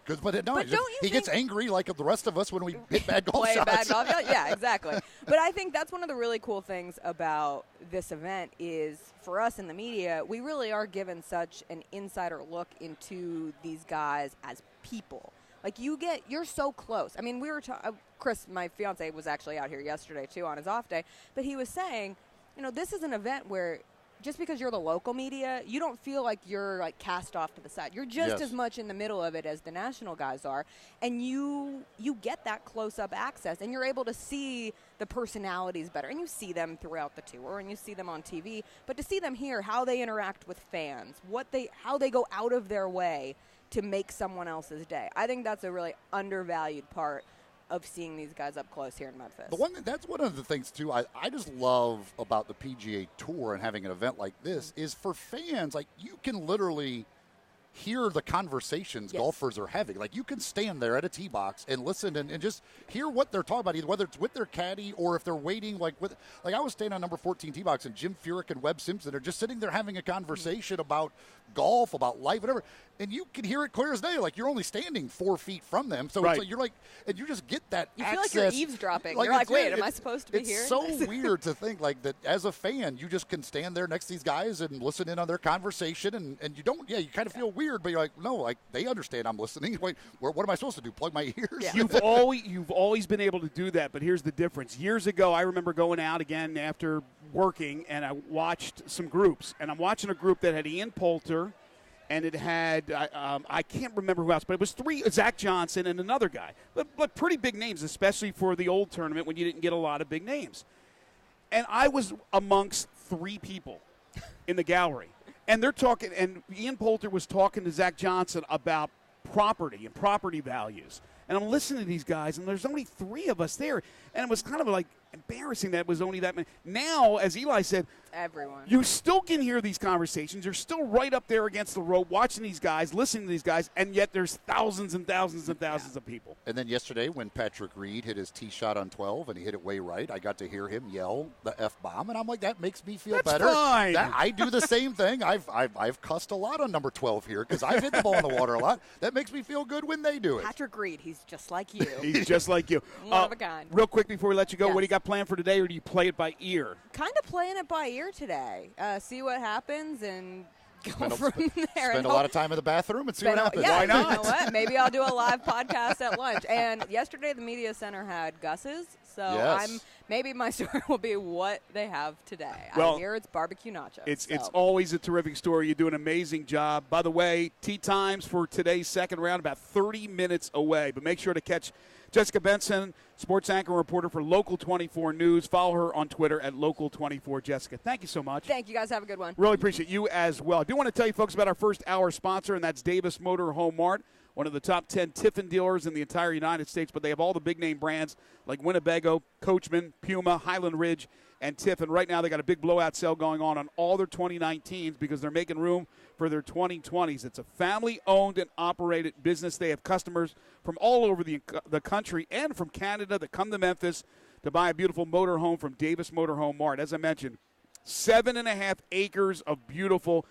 Speaker 2: He gets angry like the rest of us when we hit bad golf shots.
Speaker 14: Bad golf shots? Yeah, exactly. But I think that's one of the really cool things about this event is for us in the media, we really are given such an insider look into these guys as people. Like you're so close. I mean, Chris, my fiance, was actually out here yesterday too on his off day, but he was saying, this is an event where just because you're the local media, you don't feel like you're like cast off to the side. You're just as much in the middle of it as the national guys are, and you get that close-up access, and you're able to see the personalities better, and you see them throughout the tour, and you see them on TV. But to see them here, how they interact with fans, how they go out of their way to make someone else's day, I think that's a really undervalued part of seeing these guys up close here in Memphis.
Speaker 2: That's one of the things, too, I just love about the PGA Tour and having an event like this is for fans, like you can literally hear the conversations golfers are having. Like you can stand there at a tee box and listen and just hear what they're talking about, either whether it's with their caddy or if they're waiting. Like I was standing on number 14 tee box, and Jim Furyk and Webb Simpson are just sitting there having a conversation about golf, about life, whatever. And you can hear it clear as day. Like you're only standing 4 feet from them, so it's like, you're like, and you just get that.
Speaker 14: You
Speaker 2: access.
Speaker 14: feel like you're eavesdropping. You're like, wait, am I supposed to be here?
Speaker 2: It's so weird to think like that as a fan, you just can stand there next to these guys and listen in on their conversation, and you don't. Yeah, you kind of feel weird, but you're like, no, like they understand I'm listening. Wait, what am I supposed to do? Plug my ears?
Speaker 1: Yeah. You've always been able to do that, but here's the difference. Years ago, I remember going out again after working, and I watched some groups, and I'm watching a group that had Ian Poulter. And it had, I can't remember who else, but it was 3, Zach Johnson and another guy. But pretty big names, especially for the old tournament when you didn't get a lot of big names. And I was amongst 3 people in the gallery. And they're talking, and Ian Poulter was talking to Zach Johnson about property and property values. And I'm listening to these guys, and there's only 3 of us there. And it was kind of like embarrassing that it was only that many. Now, as Eli said,
Speaker 14: everyone,
Speaker 1: you still can hear these conversations. You're still right up there against the rope watching these guys, listening to these guys, and yet there's thousands and thousands and thousands of people.
Speaker 2: And then yesterday when Patrick Reed hit his tee shot on 12 and he hit it way right, I got to hear him yell the F-bomb, and I'm like, that makes me feel better.
Speaker 1: Fine.
Speaker 2: I do the same thing. I've cussed a lot on number 12 here because I've hit the ball in the water a lot. That makes me feel good when they do it.
Speaker 14: Patrick Reed, he's just like you.
Speaker 1: He's just like you.
Speaker 14: One of a kind.
Speaker 1: Real quick before we let you go, what do you got planned for today, or do you play it by ear?
Speaker 14: Kind of playing it by ear today. See what happens and go from there.
Speaker 2: Spend a lot of time in the bathroom and see what happens.
Speaker 14: Yeah,
Speaker 1: why not?
Speaker 14: You know what? Maybe I'll do a live podcast at lunch. And yesterday the media center had Gus's, so maybe my story will be what they have today.
Speaker 1: Well,
Speaker 14: I hear it's barbecue nachos.
Speaker 1: It's always a terrific story. You do an amazing job. By the way, tee times for today's second round about 30 minutes away. But make sure to catch Jessica Benson, sports anchor and reporter for Local 24 News. Follow her on Twitter at Local24 Jessica. Thank you so much.
Speaker 14: Thank you, guys. Have a good one.
Speaker 1: Really appreciate you as well. I do want to tell you folks about our first hour sponsor, and that's Davis Motor Home Mart. one of the top 10 Tiffin dealers in the entire United States, but they have all the big-name brands like Winnebago, Coachman, Puma, Highland Ridge, and Tiffin. Right now they got a big blowout sale going on all their 2019s because they're making room for their 2020s. It's a family-owned and operated business. They have customers from all over the country and from Canada that come to Memphis to buy a beautiful motorhome from Davis Motorhome Mart. As I mentioned, 7.5 acres of beautiful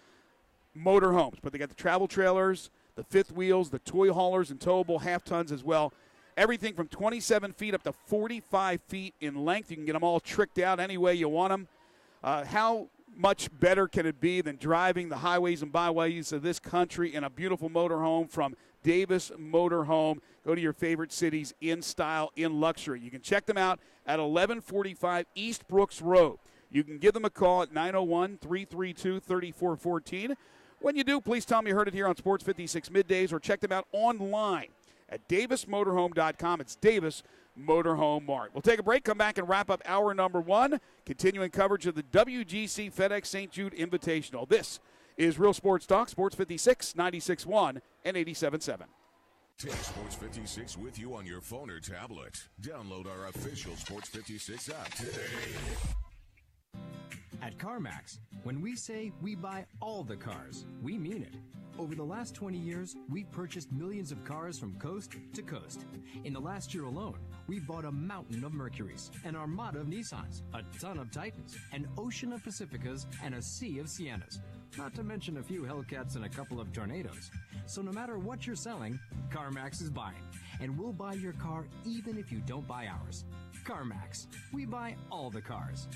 Speaker 1: motorhomes. But they got the travel trailers, the fifth wheels, the toy haulers, and towable half-tons as well. Everything from 27 feet up to 45 feet in length. You can get them all tricked out any way you want them. How much better can it be than driving the highways and byways of this country in a beautiful motorhome from Davis Motorhome? Go to your favorite cities in style, in luxury. You can check them out at 1145 East Brooks Road. You can give them a call at 901-332-3414. When you do, please tell them you heard it here on Sports 56 Middays, or check them out online at davismotorhome.com. It's Davis Motorhome Mart. We'll take a break, come back and wrap up hour number 1, continuing coverage of the WGC FedEx St. Jude Invitational. This is Real Sports Talk, Sports 56, 96.1 and 87.7.
Speaker 4: Take Sports 56 with you on your phone or tablet. Download our official Sports 56 app today.
Speaker 15: At CarMax, when we say we buy all the cars, we mean it. Over the last 20 years, we've purchased millions of cars from coast to coast. In the last year alone, we've bought a mountain of Mercurys, an armada of Nissans, a ton of Titans, an ocean of Pacificas, and a sea of Siennas. Not to mention a few Hellcats and a couple of Tornadoes. So no matter what you're selling, CarMax is buying. And we'll buy your car even if you don't buy ours. CarMax. We buy all the cars.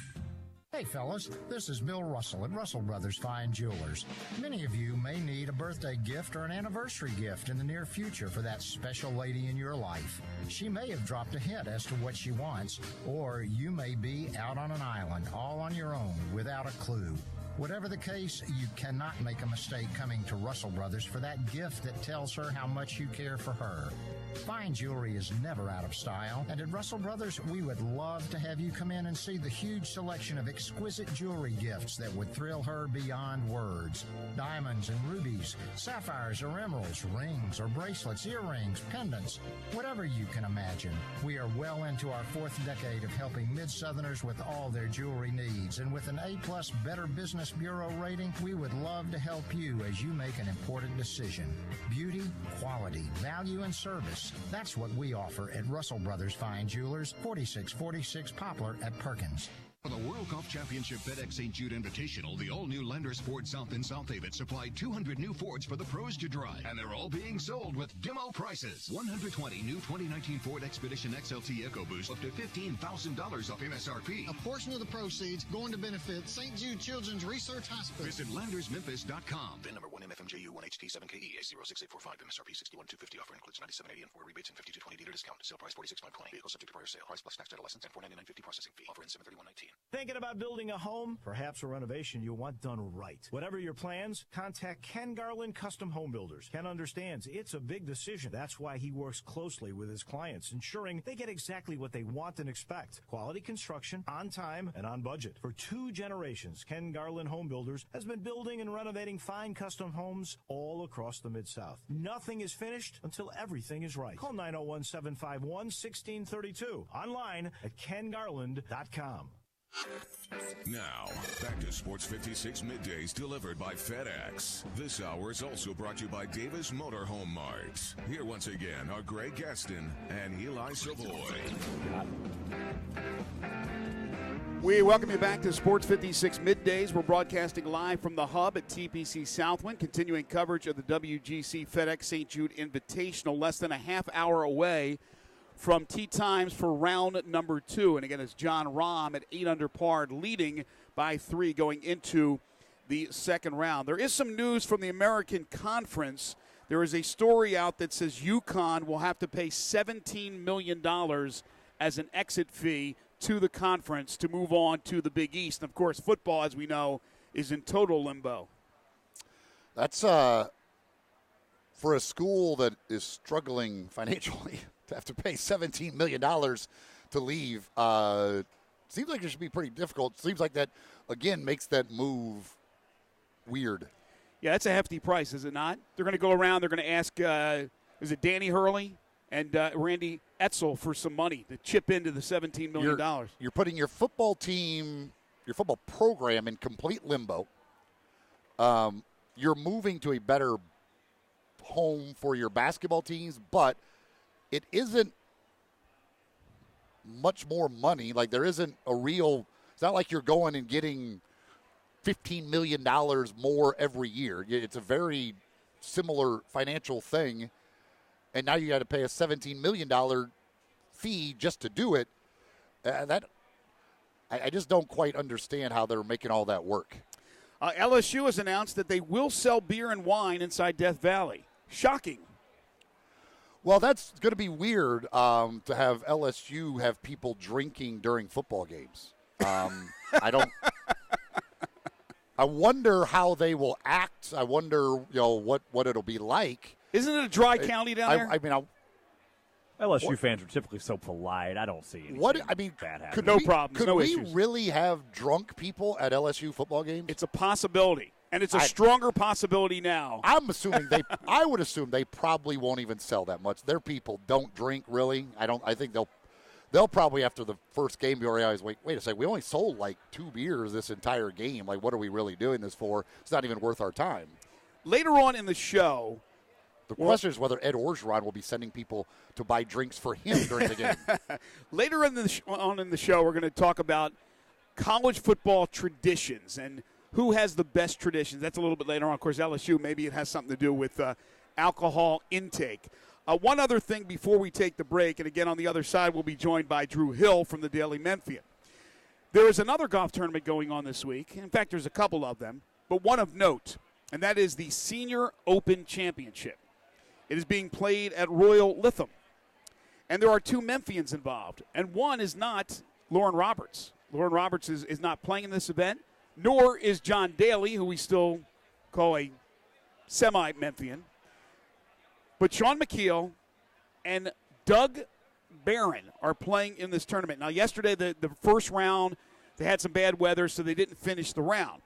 Speaker 16: Hey fellas, this is Bill Russell at Russell Brothers Fine Jewelers. Many of you may need a birthday gift or an anniversary gift in the near future for that special lady in your life. She may have dropped a hint as to what she wants, or you may be out on an island all on your own without a clue. Whatever the case, you cannot make a mistake coming to Russell Brothers for that gift that tells her how much you care for her. Fine jewelry is never out of style, and at Russell Brothers, we would love to have you come in and see the huge selection of exquisite jewelry gifts that would thrill her beyond words. Diamonds and rubies, sapphires or emeralds, rings or bracelets, earrings, pendants, whatever you can imagine. We are well into our 4th decade of helping Mid-Southerners with all their jewelry needs, and with an A+ Better Business Bureau rating, we would love to help you as you make an important decision. Beauty, quality, value, and service. That's what we offer at Russell Brothers Fine Jewelers, 4646 Poplar at Perkins.
Speaker 9: For the World Golf Championship FedEx St. Jude Invitational, the all-new Landers Ford South in South Haven supplied 200 new Fords for the pros to drive, and they're all being sold with demo prices. 120 new 2019 Ford Expedition XLT EcoBoost up to $15,000 off MSRP.
Speaker 17: A portion of the proceeds going to benefit St. Jude Children's Research Hospital.
Speaker 9: Visit LandersMemphis.com.
Speaker 11: VIN number 1MFMJU 1HT7KE A06845 MSRP 61250. Offer includes $97.80 and 4 rebates and $52.20 dealer discount. Sale price $46.20. Vehicle subject to prior sale. Price plus tax, title license, and $499.50 processing fee. Offer in 731.19.
Speaker 13: Thinking about building a home? Perhaps a renovation you want done right. Whatever your plans, contact Ken Garland Custom Home Builders. Ken understands it's a big decision. That's why he works closely with his clients, ensuring they get exactly what they want and expect. Quality construction, on time, and on budget. For 2 generations, Ken Garland Home Builders has been building and renovating fine custom homes all across the Mid-South. Nothing is finished until everything is right. Call 901-751-1632. Online at kengarland.com.
Speaker 4: Now, back to Sports 56 Middays delivered by FedEx. This hour is also brought to you by Davis Motorhome Mart. Here once again are Greg Gaston and Eli Savoy.
Speaker 1: We welcome you back to Sports 56 Middays. We're broadcasting live from the hub at TPC Southwind, continuing coverage of the WGC FedEx St. Jude Invitational, less than a half hour away from tee times for round number 2. And again, it's John Rahm at 8 under par, leading by 3 going into the second round. There is some news from the American Conference. There is a story out that says UConn will have to pay $17 million as an exit fee to the conference to move on to the Big East. And, of course, football, as we know, is in total limbo.
Speaker 2: That's for a school that is struggling financially to have to pay $17 million to leave. Seems like it should be pretty difficult. Seems like that, again, makes that move weird.
Speaker 1: Yeah, that's a hefty price, is it not? They're going to go around. They're going to ask is it Danny Hurley and Randy Etzel for some money to chip into the $17 million.
Speaker 2: You're putting your football team, your football program in complete limbo. You're moving to a better home for your basketball teams, but it isn't much more money. Like, there isn't a real – it's not like you're going and getting $15 million more every year. It's a very similar financial thing, and now you got to pay a $17 million fee just to do it. I just don't quite understand how they're making all that work.
Speaker 1: LSU has announced that they will sell beer and wine inside Death Valley. Shocking.
Speaker 2: Well, that's going to be weird to have LSU have people drinking during football games. I wonder how they will act. I wonder, what it'll be like.
Speaker 1: Isn't it a dry county down there?
Speaker 2: I mean,
Speaker 3: LSU fans are typically so polite. I don't see anything bad happening.
Speaker 1: No problems,
Speaker 2: could
Speaker 1: no
Speaker 2: we
Speaker 1: issues.
Speaker 2: really have drunk people at LSU football games?
Speaker 1: It's a possibility, and it's a stronger possibility now.
Speaker 2: I'm assuming I would assume they probably won't even sell that much. Their people don't drink really. I think they'll probably after the first game be already wait a second. We only sold like 2 beers this entire game. Like, what are we really doing this for? It's not even worth our time.
Speaker 1: Later on in the show.
Speaker 2: The question is whether Ed Orgeron will be sending people to buy drinks for him during the game.
Speaker 1: Later in the show, we're going to talk about college football traditions and who has the best traditions. That's a little bit later on. Of course, LSU, maybe it has something to do with alcohol intake. One other thing before we take the break, and again on the other side, we'll be joined by Drew Hill from the Daily Memphian. There is another golf tournament going on this week. In fact, there's a couple of them, but one of note, and that is the Senior Open Championship. It is being played at Royal Lytham. And there are 2 Memphians involved. And one is not Lauren Roberts. Lauren Roberts is not playing in this event, nor is John Daly, who we still call a semi-Memphian. But Sean McKeel and Doug Barron are playing in this tournament. Now, yesterday, the first round, they had some bad weather, so they didn't finish the round.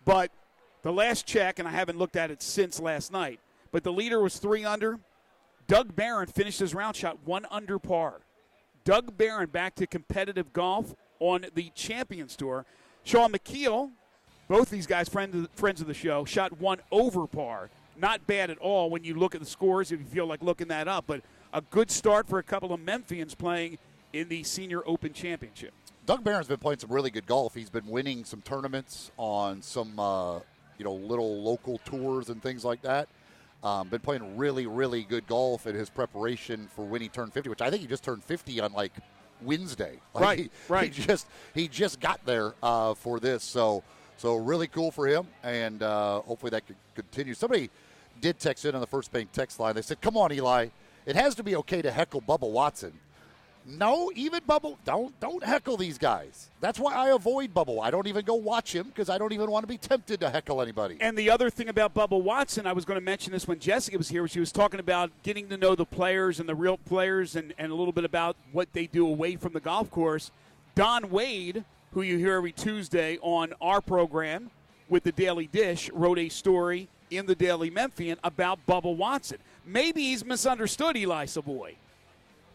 Speaker 1: But the last check, and I haven't looked at it since last night, but the leader was 3 under. Doug Barron finished his round shot 1 under par. Doug Barron back to competitive golf on the Champions Tour. Sean McKeel, both these guys, friends of the show, shot 1 over par. Not bad at all when you look at the scores, if you feel like looking that up. But a good start for a couple of Memphians playing in the Senior Open Championship.
Speaker 2: Doug Barron's been playing some really good golf. He's been winning some tournaments on some little local tours and things like that. Been playing really, really good golf in his preparation for when he turned 50, which I think he just turned 50 on like Wednesday. Like
Speaker 1: right.
Speaker 2: He just got there for this, so really cool for him, and hopefully that could continue. Somebody did text in on the First Bank text line. They said, "Come on, Eli, it has to be okay to heckle Bubba Watson." No, even Bubba, don't heckle these guys. That's why I avoid Bubba. I don't even go watch him because I don't even want to be tempted to heckle anybody.
Speaker 1: And the other thing about Bubba Watson, I was going to mention this when Jessica was here, she was talking about getting to know the players and the real players and a little bit about what they do away from the golf course. Don Wade, who you hear every Tuesday on our program with the Daily Dish, wrote a story in the Daily Memphian about Bubba Watson. Maybe he's misunderstood Eli Savoy.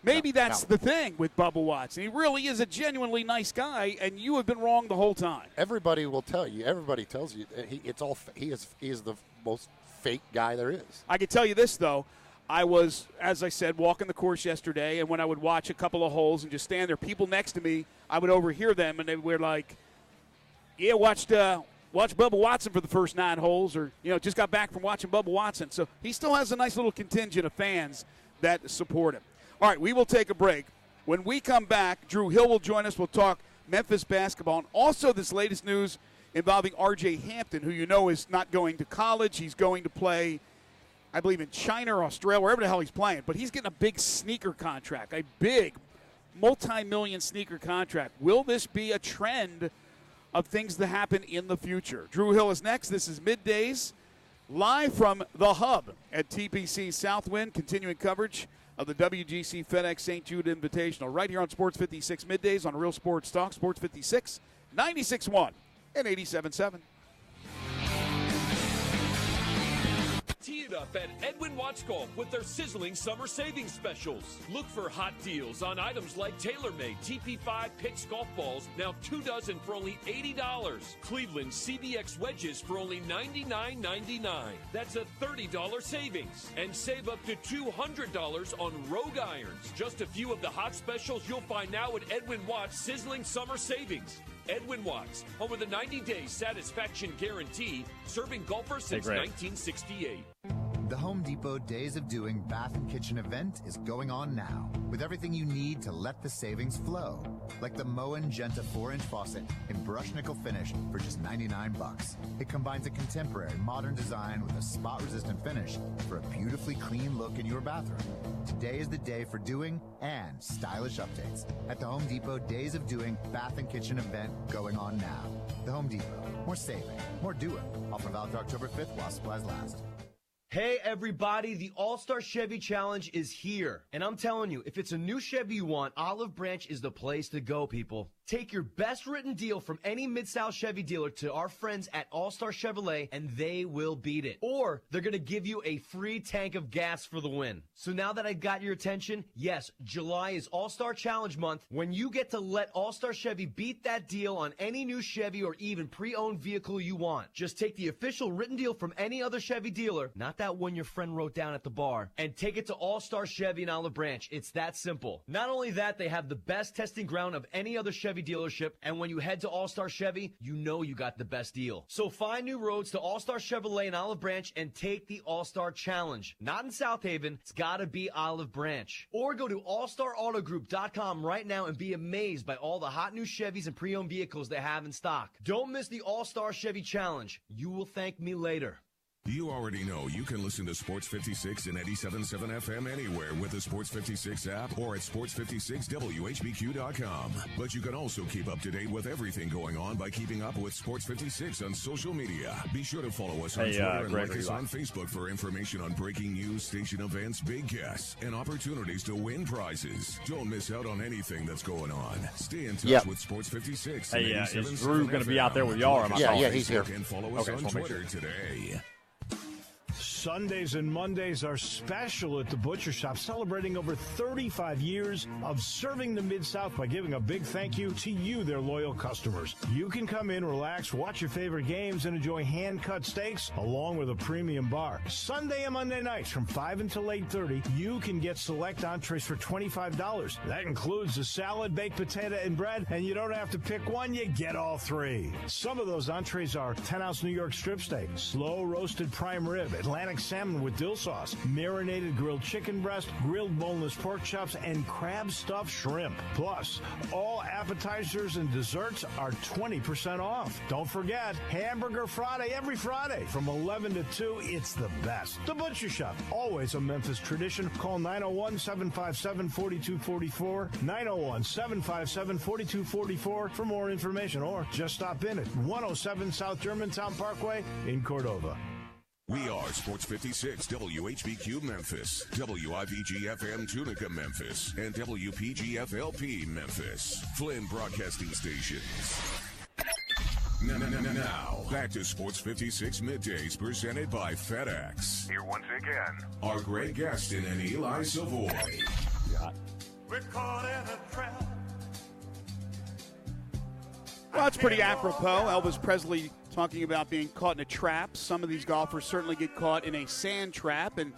Speaker 1: Maybe that's the thing with Bubba Watson. He really is a genuinely nice guy, and you have been wrong the whole time.
Speaker 2: Everybody will tell you. Everybody tells you he is the most fake guy there is.
Speaker 1: I can tell you this, though. I was, as I said, walking the course yesterday, and when I would watch a couple of holes and just stand there, people next to me, I would overhear them, and they were like, "Yeah, watch Bubba Watson for the first 9 holes," or just got back from watching Bubba Watson. So he still has a nice little contingent of fans that support him. All right, we will take a break. When we come back, Drew Hill will join us. We'll talk Memphis basketball and also this latest news involving R.J. Hampton, who is not going to college. He's going to play, I believe, in China or Australia, wherever the hell he's playing. But he's getting a big sneaker contract, a big multi-million sneaker contract. Will this be a trend of things to happen in the future? Drew Hill is next. This is Middays, live from the Hub at TPC Southwind, continuing coverage of the WGC FedEx St. Jude Invitational right here on Sports 56 Middays on Real Sports Talk, Sports 56, 96.1 and 87.7.
Speaker 6: Tee it up at Edwin Watch Golf with their sizzling summer savings specials. Look for hot deals on items like TaylorMade TP5 Picks golf balls, now 2 dozen for only $80. Cleveland CBX wedges for only $99.99. That's a $30 savings. And save up to $200 on Rogue irons. Just a few of the hot specials you'll find now at Edwin Watch sizzling summer savings. Edwin Watts, home of the 90-day satisfaction guarantee, serving golfers since 1968.
Speaker 18: The Home Depot Days of Doing Bath and Kitchen event is going on now, with everything you need to let the savings flow, like the Moen Genta 4-inch faucet in brush nickel finish for just $99. It combines a contemporary modern design with a spot-resistant finish for a beautifully clean look in your bathroom. Today is the day for doing and stylish updates at the Home Depot Days of Doing Bath and Kitchen event going on now. The Home Depot. More saving, more doing. Offer valid through October 5th while supplies last.
Speaker 19: Hey everybody, the All-Star Chevy Challenge is here. And I'm telling you, if it's a new Chevy you want, Olive Branch is the place to go, people. Take your best written deal from any Mid-South Chevy dealer to our friends at All-Star Chevrolet, and they will beat it. Or they're going to give you a free tank of gas for the win. So now that I got your attention, yes, July is All-Star Challenge month, when you get to let All-Star Chevy beat that deal on any new Chevy or even pre-owned vehicle you want. Just take the official written deal from any other Chevy dealer, not that one your friend wrote down at the bar, and take it to All-Star Chevy in Olive Branch. It's that simple. Not only that, they have the best testing ground of any other Chevy dealership, and when you head to All-Star Chevy, you know you got the best deal. So find new roads to All-Star Chevrolet in Olive Branch and take the All-Star Challenge. Not in South Haven, it's gotta be Olive Branch. Or go to allstarautogroup.com right now and be amazed by all the hot new Chevys and pre-owned vehicles they have in stock. Don't miss the All-Star Chevy Challenge. You will thank me later.
Speaker 4: You already know you can listen to Sports 56 and 87.7 FM anywhere with the Sports 56 app or at sports56whbq.com. But you can also keep up to date with everything going on by keeping up with Sports 56 on social media. Be sure to follow us on Twitter and like us on Facebook for information on breaking news, station events, big guests, and opportunities to win prizes. Don't miss out on anything that's going on. Stay in touch with Sports 56.
Speaker 3: Hey, is Drew going to be out there with y'all? Or am I
Speaker 2: yeah, he's here.
Speaker 4: And follow us on Twitter today.
Speaker 13: Sundays and Mondays are special at the Butcher Shop, celebrating over 35 years of serving the Mid-South by giving a big thank you to you, their loyal customers. You can come in, relax, watch your favorite games, and enjoy hand-cut steaks along with a premium bar. Sunday and Monday nights from 5 until 8:30, you can get select entrees for $25. That includes a salad, baked potato, and bread, and you don't have to pick one, you get all three. Some of those entrees are 10-ounce New York strip steak, slow-roasted prime rib, Atlantic salmon with dill sauce, marinated grilled chicken breast, grilled boneless pork chops, and crab stuffed shrimp. Plus, all appetizers and desserts are 20% off. Don't forget, Hamburger Friday every Friday from 11 to 2. It's the best. The Butcher Shop, always a Memphis tradition. Call 901-757-4244, 901-757-4244 for more information, or just stop in at 107 South Germantown Parkway in Cordova.
Speaker 4: We are Sports 56, WHBQ Memphis, WIVG-FM Tunica Memphis, and WPG-FLP Memphis. Flynn Broadcasting Stations. Now, back to Sports 56 Middays, presented by FedEx.
Speaker 20: Here once again
Speaker 4: are Greg Gaston and Eli Savoy.
Speaker 20: We're caught in a trap.
Speaker 1: Well, it's pretty apropos. Elvis Presley talking about being caught in a trap. Some of these golfers certainly get caught in a sand trap. And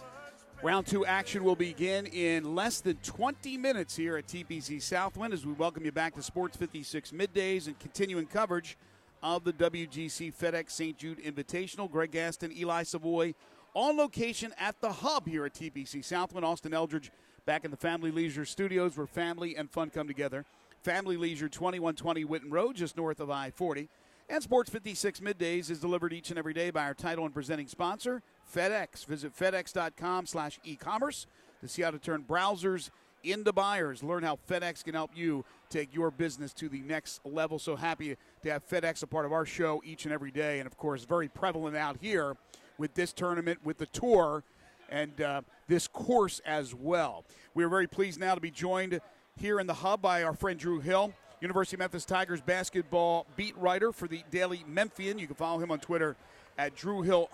Speaker 1: round two action will begin in less than 20 minutes here at TPC Southwind as we welcome you back to Sports 56 Middays and continuing coverage of the WGC FedEx St. Jude Invitational. Greg Gaston, Eli Savoy on location at the hub here at TPC Southwind. Austin Eldridge back in the Family Leisure Studios where family and fun come together. Family Leisure, 2120 Whitten Road, just north of I-40. And Sports 56 Middays is delivered each and every day by our title and presenting sponsor, FedEx. Visit FedEx.com/e-commerce to see how to turn browsers into buyers. Learn how FedEx can help you take your business to the next level. So happy to have FedEx a part of our show each and every day. And, of course, very prevalent out here with this tournament, with the tour, and this course as well. We are very pleased now to be joined here in the hub by our friend Drew Hill, University of Memphis Tigers basketball beat writer for the Daily Memphian. You can follow him on Twitter at DrewHill_.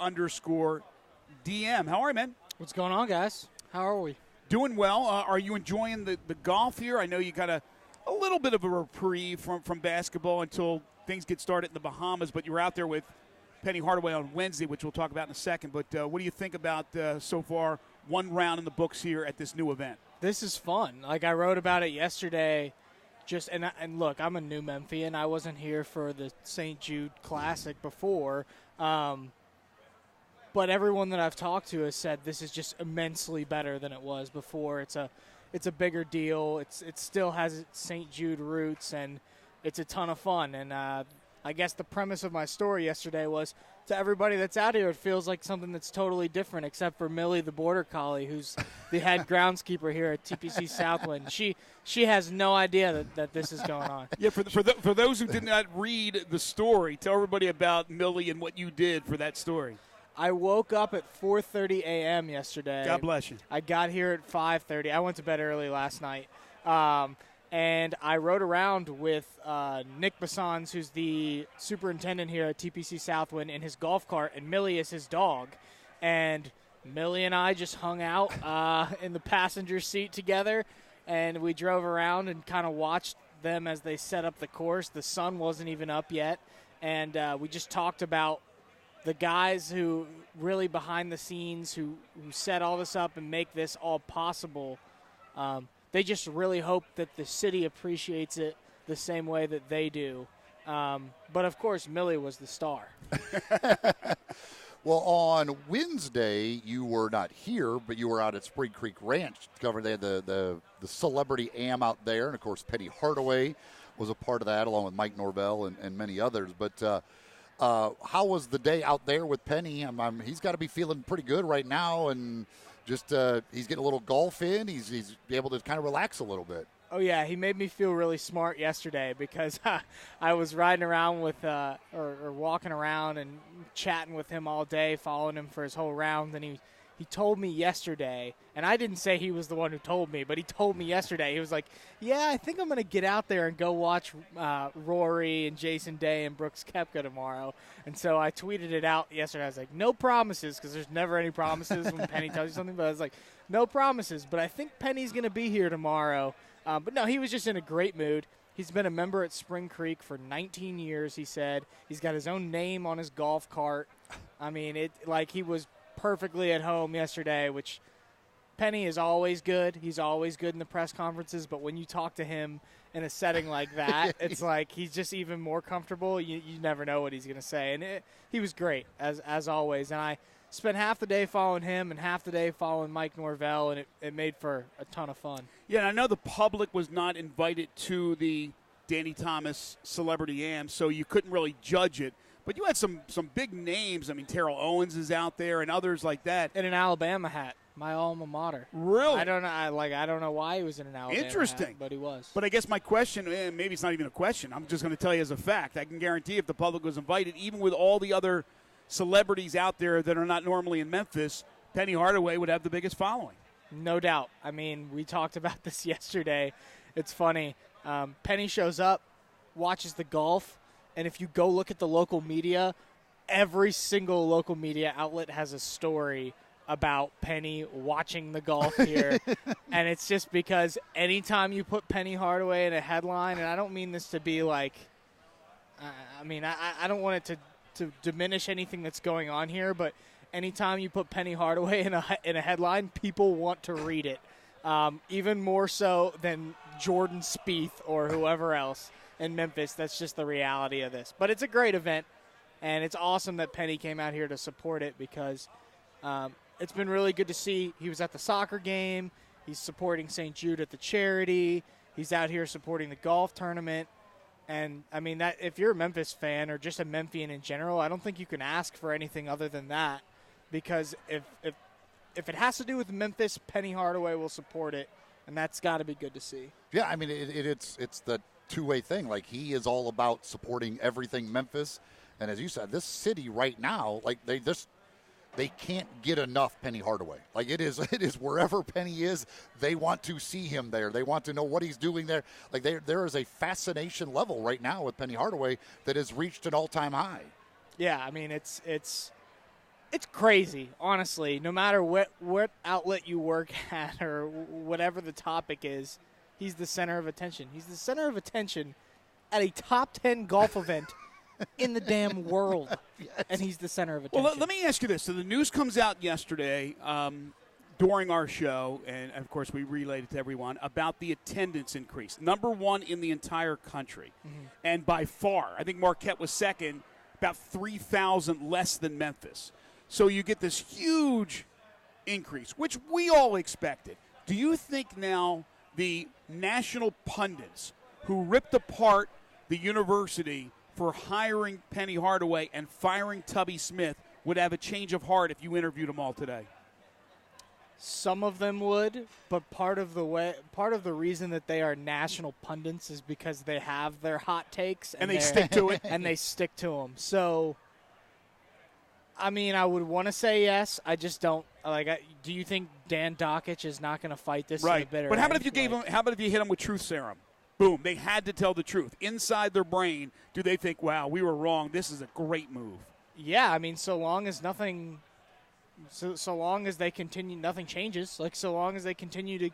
Speaker 1: DM. How are you, man?
Speaker 21: What's going on, guys? How are we?
Speaker 1: Doing well. Are you enjoying the golf here? I know you got a little bit of a reprieve from basketball until things get started in the Bahamas, but you were out there with Penny Hardaway on Wednesday, which we'll talk about in a second. But what do you think about so far, one round in the books here at this new event?
Speaker 21: This is fun. Like, I wrote about it yesterday. And look, I'm a new Memphian. I wasn't here for the St. Jude Classic before. But everyone that I've talked to has said this is just immensely better than it was before. It's a bigger deal. It still has its St. Jude roots, and it's a ton of fun. And I guess the premise of my story yesterday was, to everybody that's out here, it feels like something that's totally different, except for Millie, the Border Collie, who's the head groundskeeper here at TPC Southwind. She has no idea that this is going on.
Speaker 1: Yeah, for those who did not read the story, tell everybody about Millie and what you did for that story.
Speaker 21: I woke up at 4:30 a.m. yesterday.
Speaker 1: God bless you.
Speaker 21: I got here at 5:30. I went to bed early last night. And I rode around with Nick Bassans, who's the superintendent here at TPC Southwind, in his golf cart, and Millie is his dog. And Millie and I just hung out in the passenger seat together, and we drove around and kind of watched them as they set up the course. The sun wasn't even up yet, and we just talked about the guys who really behind the scenes who set all this up and make this all possible. They just really hope that the city appreciates it the same way that they do. But, of course, Millie was the star.
Speaker 2: Well, on Wednesday, you were not here, but you were out at Spring Creek Ranch covering. They had the celebrity am out there. And, of course, Penny Hardaway was a part of that, along with Mike Norvell and many others. But how was the day out there with Penny? He's got to be feeling pretty good right now, and just he's getting a little golf in. He's able to kind of relax a little bit.
Speaker 21: Oh, yeah, he made me feel really smart yesterday because I was riding around with or walking around and chatting with him all day, following him for his whole round, and he told me yesterday, and I didn't say he was the one who told me, but he told me yesterday. He was like, yeah, I think I'm going to get out there and go watch Rory and Jason Day and Brooks Koepka tomorrow. And so I tweeted it out yesterday. I was like, no promises, because there's never any promises when Penny tells you something. But I was like, no promises. But I think Penny's going to be here tomorrow. But no, he was just in a great mood. He's been a member at Spring Creek for 19 years, he said. He's got his own name on his golf cart. I mean, he was perfectly at home yesterday, which Penny is always good. He's always good in the press conferences, but when you talk to him in a setting like that, it's like he's just even more comfortable. You never know what he's going to say, and he was great, as always. And I spent half the day following him and half the day following Mike Norvell, and it made for a ton of fun.
Speaker 1: Yeah, and I know the public was not invited to the Danny Thomas Celebrity Am, so you couldn't really judge it. But you had some big names. I mean, Terrell Owens is out there and others like that.
Speaker 21: In an Alabama hat, my alma mater.
Speaker 1: Really?
Speaker 21: I don't know. I don't know why he was in an Alabama
Speaker 1: Interesting.
Speaker 21: hat, but he was.
Speaker 1: But I guess my question, maybe it's not even a question. I'm just going to tell you as a fact. I can guarantee if the public was invited, even with all the other celebrities out there that are not normally in Memphis, Penny Hardaway would have the biggest following.
Speaker 21: No doubt. I mean, we talked about this yesterday. It's funny. Penny shows up, watches the golf, and if you go look at the local media, every single local media outlet has a story about Penny watching the golf here. And it's just because anytime you put Penny Hardaway in a headline, and I don't mean this to be like, I don't want it to diminish anything that's going on here, but anytime you put Penny Hardaway in a headline, people want to read it, even more so than Jordan Spieth or whoever else in Memphis. That's just the reality of this. But it's a great event, and it's awesome that Penny came out here to support it because it's been really good to see. He was at the soccer game. He's supporting St. Jude at the charity. He's out here supporting the golf tournament. And, I mean, that if you're a Memphis fan or just a Memphian in general, I don't think you can ask for anything other than that because if it has to do with Memphis, Penny Hardaway will support it, and that's got to be good to see.
Speaker 2: Yeah, I mean, it's the two-way thing. Like, he is all about supporting everything Memphis. And as you said, this city right now, like, they can't get enough Penny Hardaway. Like, it is wherever Penny is, they want to see him there. They want to know what he's doing there. Like, there is a fascination level right now with Penny Hardaway that has reached an all-time high.
Speaker 21: Yeah, I mean, it's It's crazy, honestly. No matter what outlet you work at or whatever the topic is, he's the center of attention. He's the center of attention at a top 10 golf event in the damn world, and he's the center of attention.
Speaker 1: Well, let me ask you this. So the news comes out yesterday during our show, and, of course, we relayed it to everyone, about the attendance increase. Number one in the entire country. Mm-hmm. And by far, I think Marquette was second, about 3,000 less than Memphis. So you get this huge increase, which we all expected. Do you think now the national pundits who ripped apart the university for hiring Penny Hardaway and firing Tubby Smith would have a change of heart if you interviewed them all today?
Speaker 21: Some of them would, but part of the reason that they are national pundits is because they have their hot takes
Speaker 1: and they stick to it.
Speaker 21: And they stick to them. So, I mean, I would want to say yes. I just don't. Do you think Dan Dockich is not going to fight this?
Speaker 1: Right.
Speaker 21: To the bitter
Speaker 1: but how about
Speaker 21: end?
Speaker 1: if you How about if you hit them with truth serum? Boom. They had to tell the truth. Inside their brain, do they think, wow, we were wrong. This is a great move.
Speaker 21: Yeah, I mean, so long as nothing so long as they continue, nothing changes. Like, so long as they continue to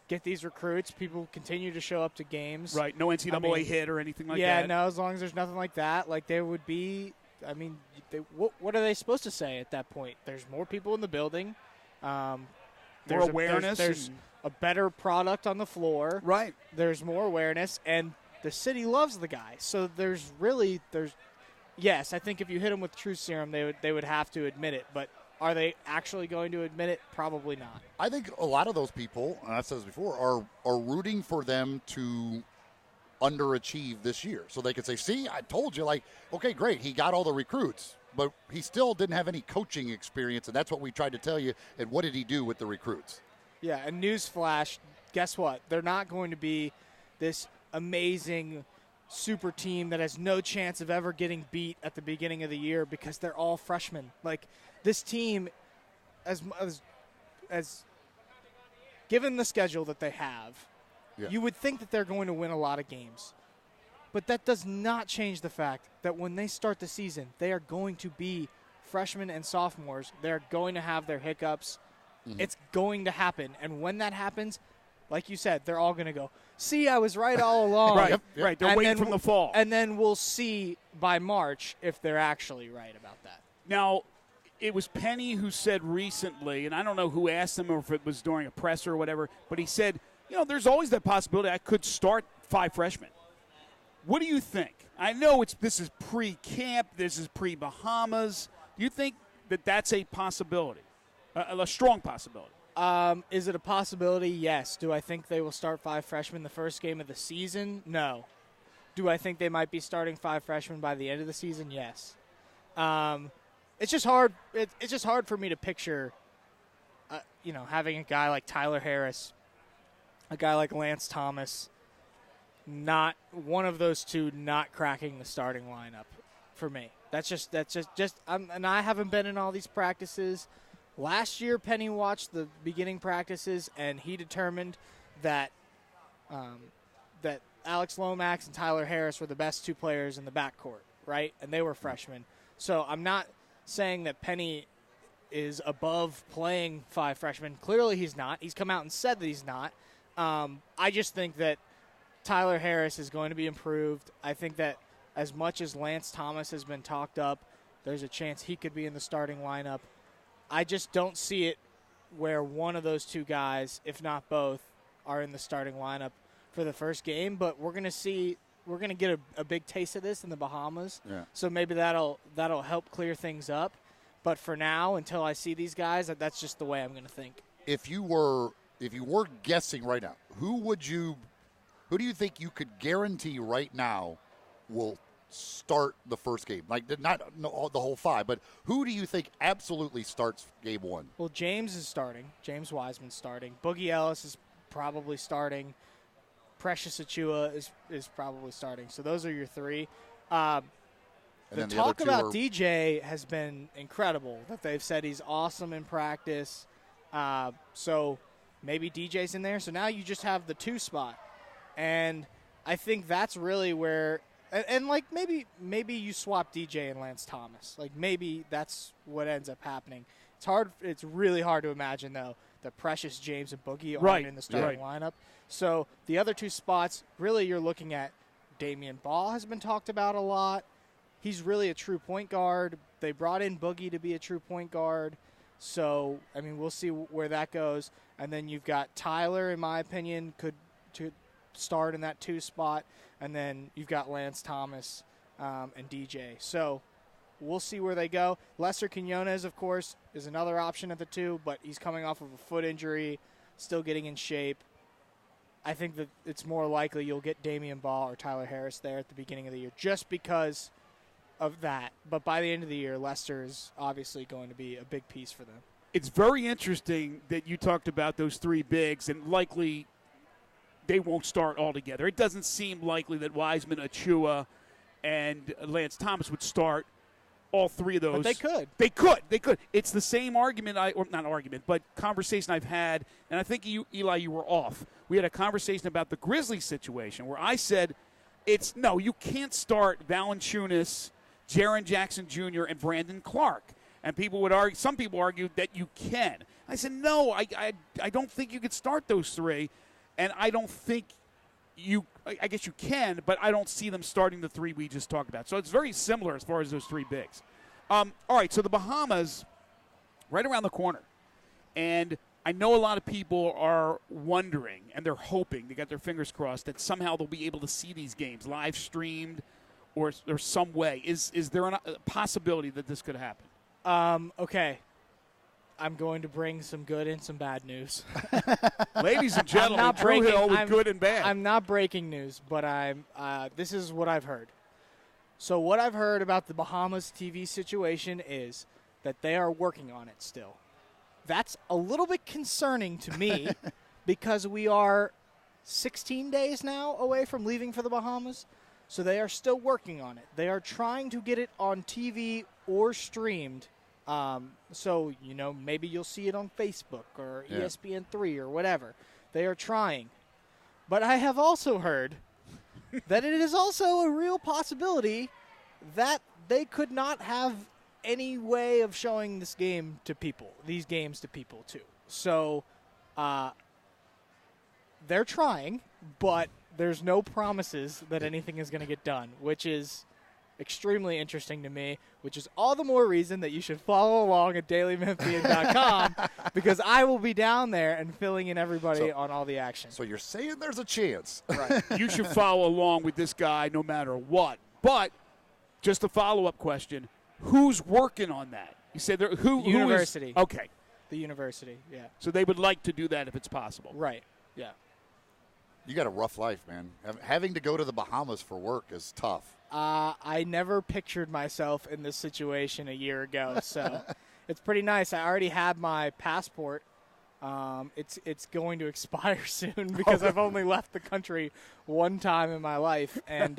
Speaker 21: get these recruits, people continue to show up to games.
Speaker 1: Right, no NCAA hit or anything like that.
Speaker 21: Yeah, no, as long as there's nothing like that. Like, there would be, I mean, what are they supposed to say at that point? There's more people in the building.
Speaker 1: More awareness.
Speaker 21: There's a better product on the floor.
Speaker 1: Right.
Speaker 21: There's more awareness, and the city loves the guy. So there's yes, I think if you hit them with truth serum, they would have to admit it. But are they actually going to admit it? Probably not.
Speaker 2: I think a lot of those people, and I've said this before, are rooting for them to underachieve this year. So they could say, see, I told you, like, okay, great, he got all the recruits, but he still didn't have any coaching experience, and that's what we tried to tell you. And what did he do with the recruits?
Speaker 21: Yeah, and newsflash, guess what? They're not going to be this amazing super team that has no chance of ever getting beat at the beginning of the year because they're all freshmen. Like, this team, as given the schedule that they have, you would think that they're going to win a lot of games. But that does not change the fact that when they start the season, they are going to be freshmen and sophomores. They're going to have their hiccups. Mm-hmm. It's going to happen. And when that happens, like you said, they're all going to go, see, I was right all along.
Speaker 1: Right, right. They're waiting from the fall.
Speaker 21: And then we'll see by March if they're actually right about that.
Speaker 1: Now, it was Penny who said recently, and I don't know who asked him or if it was during a presser or whatever, but he said, there's always that possibility I could start 5 freshmen. What do you think? I know this is pre-camp, this is pre-Bahamas. Do you think that that's a possibility, a strong possibility?
Speaker 21: Is it a possibility? Yes. Do I think they will start 5 freshmen the first game of the season? No. Do I think they might be starting 5 freshmen by the end of the season? Yes. It's just hard. It's just hard for me to picture, having a guy like Tyler Harris, a guy like Lance Thomas, not one of those two not cracking the starting lineup for me. That's just. And I haven't been in all these practices. Last year, Penny watched the beginning practices, and he determined that that Alex Lomax and Tyler Harris were the best 2 players in the backcourt, right? And they were freshmen. So I'm not saying that Penny is above playing 5 freshmen. Clearly he's not. He's come out and said that he's not. I just think that Tyler Harris is going to be improved. I think that as much as Lance Thomas has been talked up, there's a chance he could be in the starting lineup. I just don't see it where one of those 2 guys, if not both, are in the starting lineup for the first game. But we're going to see. We're going to get a big taste of this in the Bahamas.
Speaker 2: Yeah.
Speaker 21: So maybe that'll help clear things up. But for now, until I see these guys, that's just the way I'm going to think.
Speaker 2: If you were guessing right now, who do you think you could guarantee right now will start the first game? Like, not the whole 5, but who do you think absolutely starts game 1?
Speaker 21: Well, James is starting. James Wiseman's starting. Boogie Ellis is probably starting. Precious Achua is probably starting. So those are your 3. The talk about DJ has been incredible, that they've said he's awesome in practice. So maybe DJ's in there. So now you just have the 2 spot. And I think that's really where And like maybe you swap DJ and Lance Thomas. Like maybe that's what ends up happening. It's hard. It's really hard to imagine though that Precious, James, and Boogie aren't in the starting lineup. So the other two spots, really, you're looking at Damian Ball has been talked about a lot. He's really a true point guard. They brought in Boogie to be a true point guard. So I mean, we'll see where that goes. And then you've got Tyler, in my opinion, could start in that 2 spot. And then you've got Lance Thomas and DJ. So we'll see where they go. Lester Quinones, of course, is another option at the 2, but he's coming off of a foot injury, still getting in shape. I think that it's more likely you'll get Damian Ball or Tyler Harris there at the beginning of the year just because of that. But by the end of the year, Lester is obviously going to be a big piece for them.
Speaker 1: It's very interesting that you talked about those 3 bigs, and likely they won't start altogether. It doesn't seem likely that Wiseman, Achua, and Lance Thomas would start all 3 of those.
Speaker 21: But they could.
Speaker 1: They could. It's the same argument, but conversation I've had, and I think Eli, you were off. We had a conversation about the Grizzlies situation where I said, you can't start Valanciunas, Jaren Jackson Jr., and Brandon Clark. And some people argued that you can. I said, no, I don't think you could start those 3. And I don't think I guess you can, but I don't see them starting the 3 we just talked about. So it's very similar as far as those 3 bigs. All right, so the Bahamas, right around the corner. And I know a lot of people are wondering, and they're hoping, they got their fingers crossed, that somehow they'll be able to see these games live streamed or some way. Is there a possibility that this could happen?
Speaker 21: Okay. I'm going to bring some good and some bad news.
Speaker 1: Ladies and gentlemen, Drew Hill with good and bad.
Speaker 21: I'm not breaking news, but this is what I've heard. So what I've heard about the Bahamas TV situation is that they are working on it still. That's a little bit concerning to me because we are 16 days now away from leaving for the Bahamas. So they are still working on it. They are trying to get it on TV or streamed. So, maybe you'll see it on Facebook or ESPN3 or whatever. They are trying. But I have also heard that it is also a real possibility that they could not have any way of showing these games to people too. So, they're trying, but there's no promises that anything is going to get done, which is extremely interesting to me, which is all the more reason that you should follow along at dailymemphian.com because I will be down there and filling in everybody on all the action.
Speaker 2: So you're saying there's a chance.
Speaker 21: Right.
Speaker 1: You should follow along with this guy no matter what. But just a follow-up question, who's working on that? You said
Speaker 21: the university.
Speaker 1: Who is, okay.
Speaker 21: The university, yeah.
Speaker 1: So they would like to do that if it's possible.
Speaker 21: Right, yeah.
Speaker 2: You got a rough life, man. Having to go to the Bahamas for work is tough.
Speaker 21: I never pictured myself in this situation a year ago, so it's pretty nice. I already have my passport. It's going to expire soon because I've only left the country one time in my life, and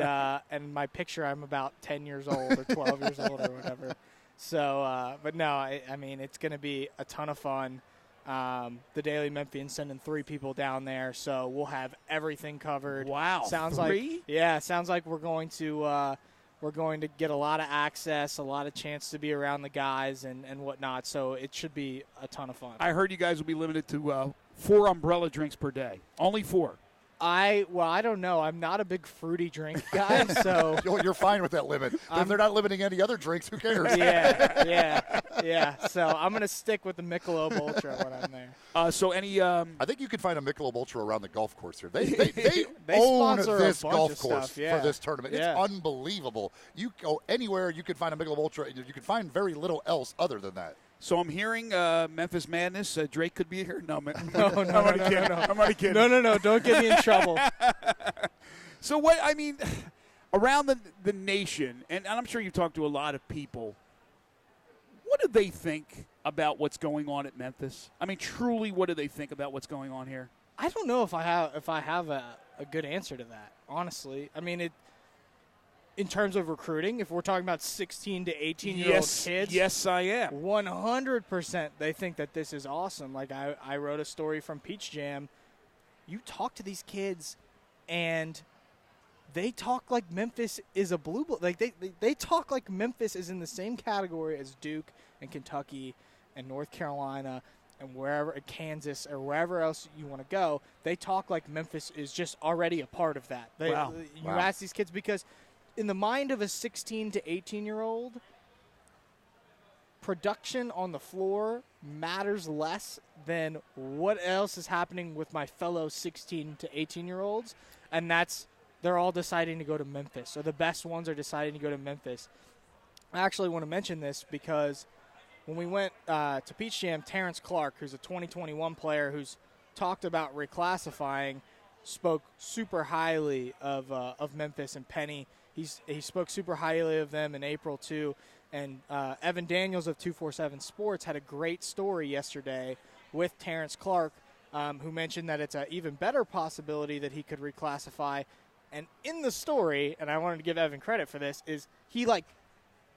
Speaker 21: my picture I'm about 10 years old or 12 years old or whatever. So, but no, I mean it's going to be a ton of fun. The Daily Memphian sending 3 people down there, so we'll have everything covered.
Speaker 1: Wow,
Speaker 21: sounds
Speaker 1: 3?
Speaker 21: Sounds like we're going to get a lot of access, a lot of chance to be around the guys and whatnot. So it should be a ton of fun.
Speaker 1: I heard you guys will be limited to 4 umbrella drinks per day. Only 4.
Speaker 21: I don't know. I'm not a big fruity drink guy, so
Speaker 2: you're fine with that limit. If they're not limiting any other drinks, who cares?
Speaker 21: Yeah. So I'm gonna stick with the Michelob Ultra when I'm there.
Speaker 1: So any?
Speaker 2: I think you could find a Michelob Ultra around the golf course here. They
Speaker 21: own
Speaker 2: this golf course
Speaker 21: stuff,
Speaker 2: for this tournament. It's unbelievable. You go anywhere, you could find a Michelob Ultra. You can find very little else other than that.
Speaker 1: So I'm hearing Memphis Madness. Drake could be here. No.
Speaker 21: I'm
Speaker 1: only kidding.
Speaker 21: No. Don't get me in trouble.
Speaker 1: So what? I mean, around the nation, and I'm sure you've talked to a lot of people. What do they think about what's going on at Memphis? I mean, truly, what do they think about what's going on here?
Speaker 21: I don't know if I have a good answer to that. Honestly, I mean it. In terms of recruiting, if we're talking about 16 to 18-year-old kids.
Speaker 1: Yes, I am.
Speaker 21: 100% they think that this is awesome. Like, I wrote a story from Peach Jam. You talk to these kids, and they talk like Memphis is a blue blood. Like they talk like Memphis is in the same category as Duke and Kentucky and North Carolina and wherever, Kansas or wherever else you want to go. They talk like Memphis is just already a part of that.
Speaker 1: Wow.
Speaker 21: You ask these kids because in the mind of a 16 to 18-year-old, production on the floor matters less than what else is happening with my fellow 16 to 18-year-olds, and they're all deciding to go to Memphis, or the best ones are deciding to go to Memphis. I actually want to mention this because when we went to Peach Jam, Terrence Clark, who's a 2021 player who's talked about reclassifying, spoke super highly of Memphis and Penny. He spoke super highly of them in April, too. And Evan Daniels of 247 Sports had a great story yesterday with Terrence Clark, who mentioned that it's an even better possibility that he could reclassify. And in the story, and I wanted to give Evan credit for this, is he,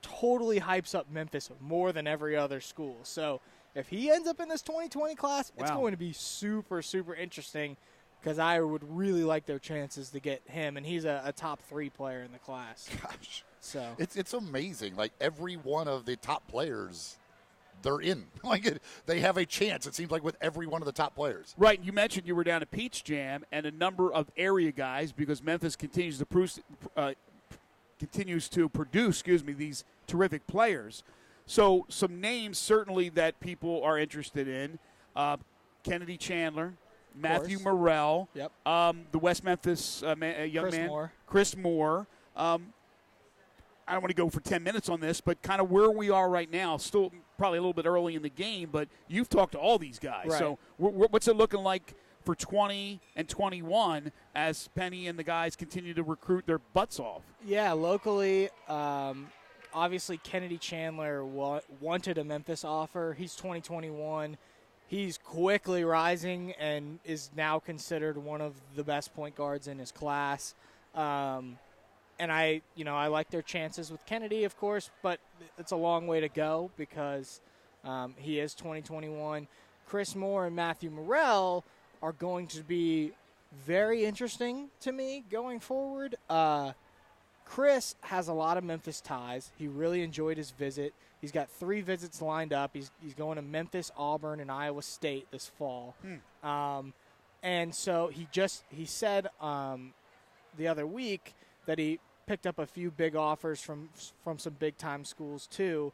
Speaker 21: totally hypes up Memphis more than every other school. So if he ends up in this 2020 class, it's going to be super, super interesting because I would really like their chances to get him, and he's a top 3 player in the class.
Speaker 2: Gosh.
Speaker 21: So
Speaker 2: it's amazing. Like, every one of the top players, they're in. They have a chance, it seems like, with every one of the top players.
Speaker 1: Right. You mentioned you were down at Peach Jam, and a number of area guys, because Memphis continues to produce these terrific players. So some names certainly that people are interested in. Kennedy Chandler, Matthew Morrell, the West Memphis young man, Chris Moore. I don't want to go for 10 minutes on this, but kind of where we are right now, still probably a little bit early in the game, but you've talked to all these guys.
Speaker 21: Right.
Speaker 1: So what's it looking like for 20 and 21 as Penny and the guys continue to recruit their butts off?
Speaker 21: Yeah, locally, obviously Kennedy Chandler wanted a Memphis offer. He's 2021. He's quickly rising and is now considered one of the best point guards in his class. And I like their chances with Kennedy, of course, but it's a long way to go because he is 2021. Chris Moore and Matthew Morrell are going to be very interesting to me going forward. Chris has a lot of Memphis ties. He really enjoyed his visit. He's got 3 visits lined up. He's going to Memphis, Auburn, and Iowa State this fall. And so he said the other week that he picked up a few big offers from some big-time schools too.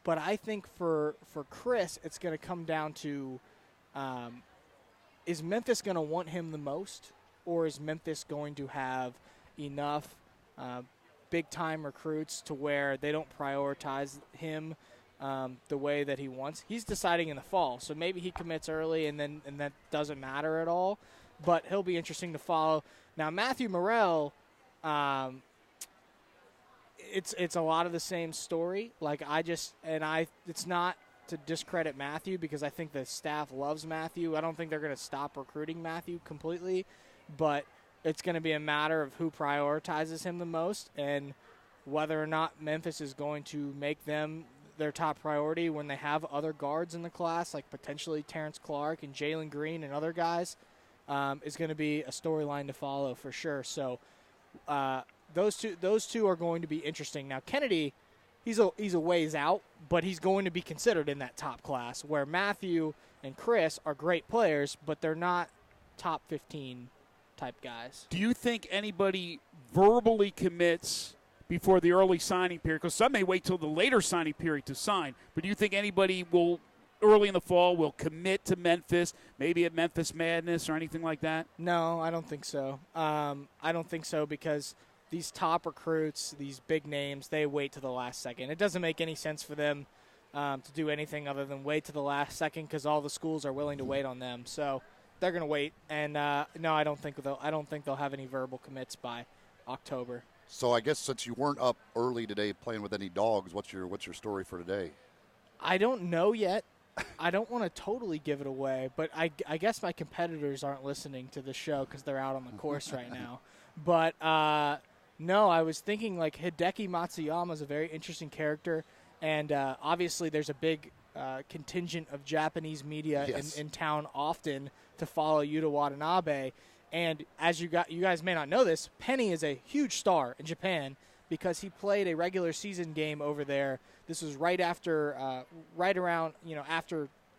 Speaker 21: But I think for Chris, it's going to come down to is Memphis going to want him the most, or is Memphis going to have enough big-time recruits to where they don't prioritize him the way that he wants? He's deciding in the fall, so maybe he commits early and that doesn't matter at all. But he'll be interesting to follow. Now, Matthew Morrell, it's a lot of the same story. It's not to discredit Matthew because I think the staff loves Matthew. I don't think they're going to stop recruiting Matthew completely, but it's going to be a matter of who prioritizes him the most and whether or not Memphis is going to make them their top priority when they have other guards in the class, like potentially Terrence Clark and Jalen Green and other guys, is going to be a storyline to follow for sure. So those two are going to be interesting. Now, Kennedy, he's a ways out, but he's going to be considered in that top class, where Matthew and Chris are great players, but they're not top 15 type guys.
Speaker 1: Do you think anybody verbally commits before the early signing period? Because some may wait till the later signing period to sign, but do you think anybody will, early in the fall, will commit to Memphis, maybe at Memphis Madness or anything like that?
Speaker 21: No, I don't think so. I don't think so because these top recruits, these big names, they wait to the last second. It doesn't make any sense for them to do anything other than wait to the last second because all the schools are willing to wait on them. So they're going to wait. And no, I don't think they'll have any verbal commits by October.
Speaker 2: So I guess since you weren't up early today playing with any dogs, what's your story for today?
Speaker 21: I don't know yet. I don't want to totally give it away, but I guess my competitors aren't listening to the show because they're out on the course right now. But no, I was thinking like Hideki Matsuyama is a very interesting character, and obviously there's a big contingent of Japanese media in town often to follow Yuta Watanabe. And as you guys may not know this, Penny is a huge star in Japan because he played a regular season game over there. This was right around,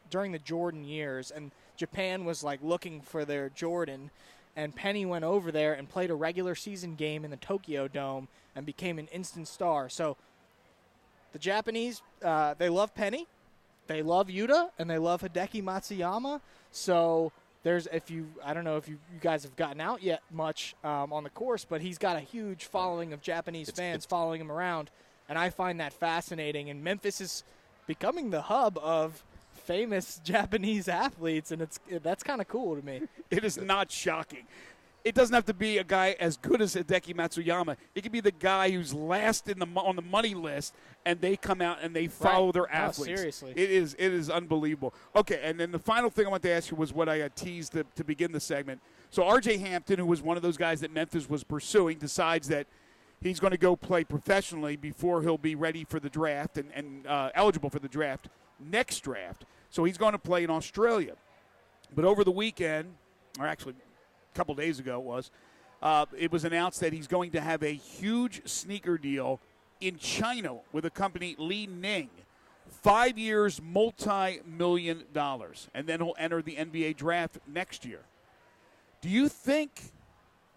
Speaker 21: during the Jordan years, and Japan was like looking for their Jordan, and Penny went over there and played a regular season game in the Tokyo Dome and became an instant star. So the Japanese, they love Penny, they love Yuta, and they love Hideki Matsuyama. So I don't know if you guys have gotten out yet much on the course, but he's got a huge following of Japanese fans following him around, and I find that fascinating. And Memphis is becoming the hub of famous Japanese athletes, and that's kind of cool to me.
Speaker 1: It is not shocking. It doesn't have to be a guy as good as Hideki Matsuyama. It could be the guy who's last on the money list, and they come out and they follow their athletes.
Speaker 21: No, seriously.
Speaker 1: It is unbelievable. Okay, and then the final thing I want to ask you was what I teased to begin the segment. So R.J. Hampton, who was one of those guys that Memphis was pursuing, decides that he's going to go play professionally before he'll be ready for the draft and eligible for the draft, next draft. So he's going to play in Australia. But over the weekend, or actually a couple days ago it was announced that he's going to have a huge sneaker deal in China with a company, Li Ning. 5 years, multi-million dollars. And then he'll enter the NBA draft next year. Do you think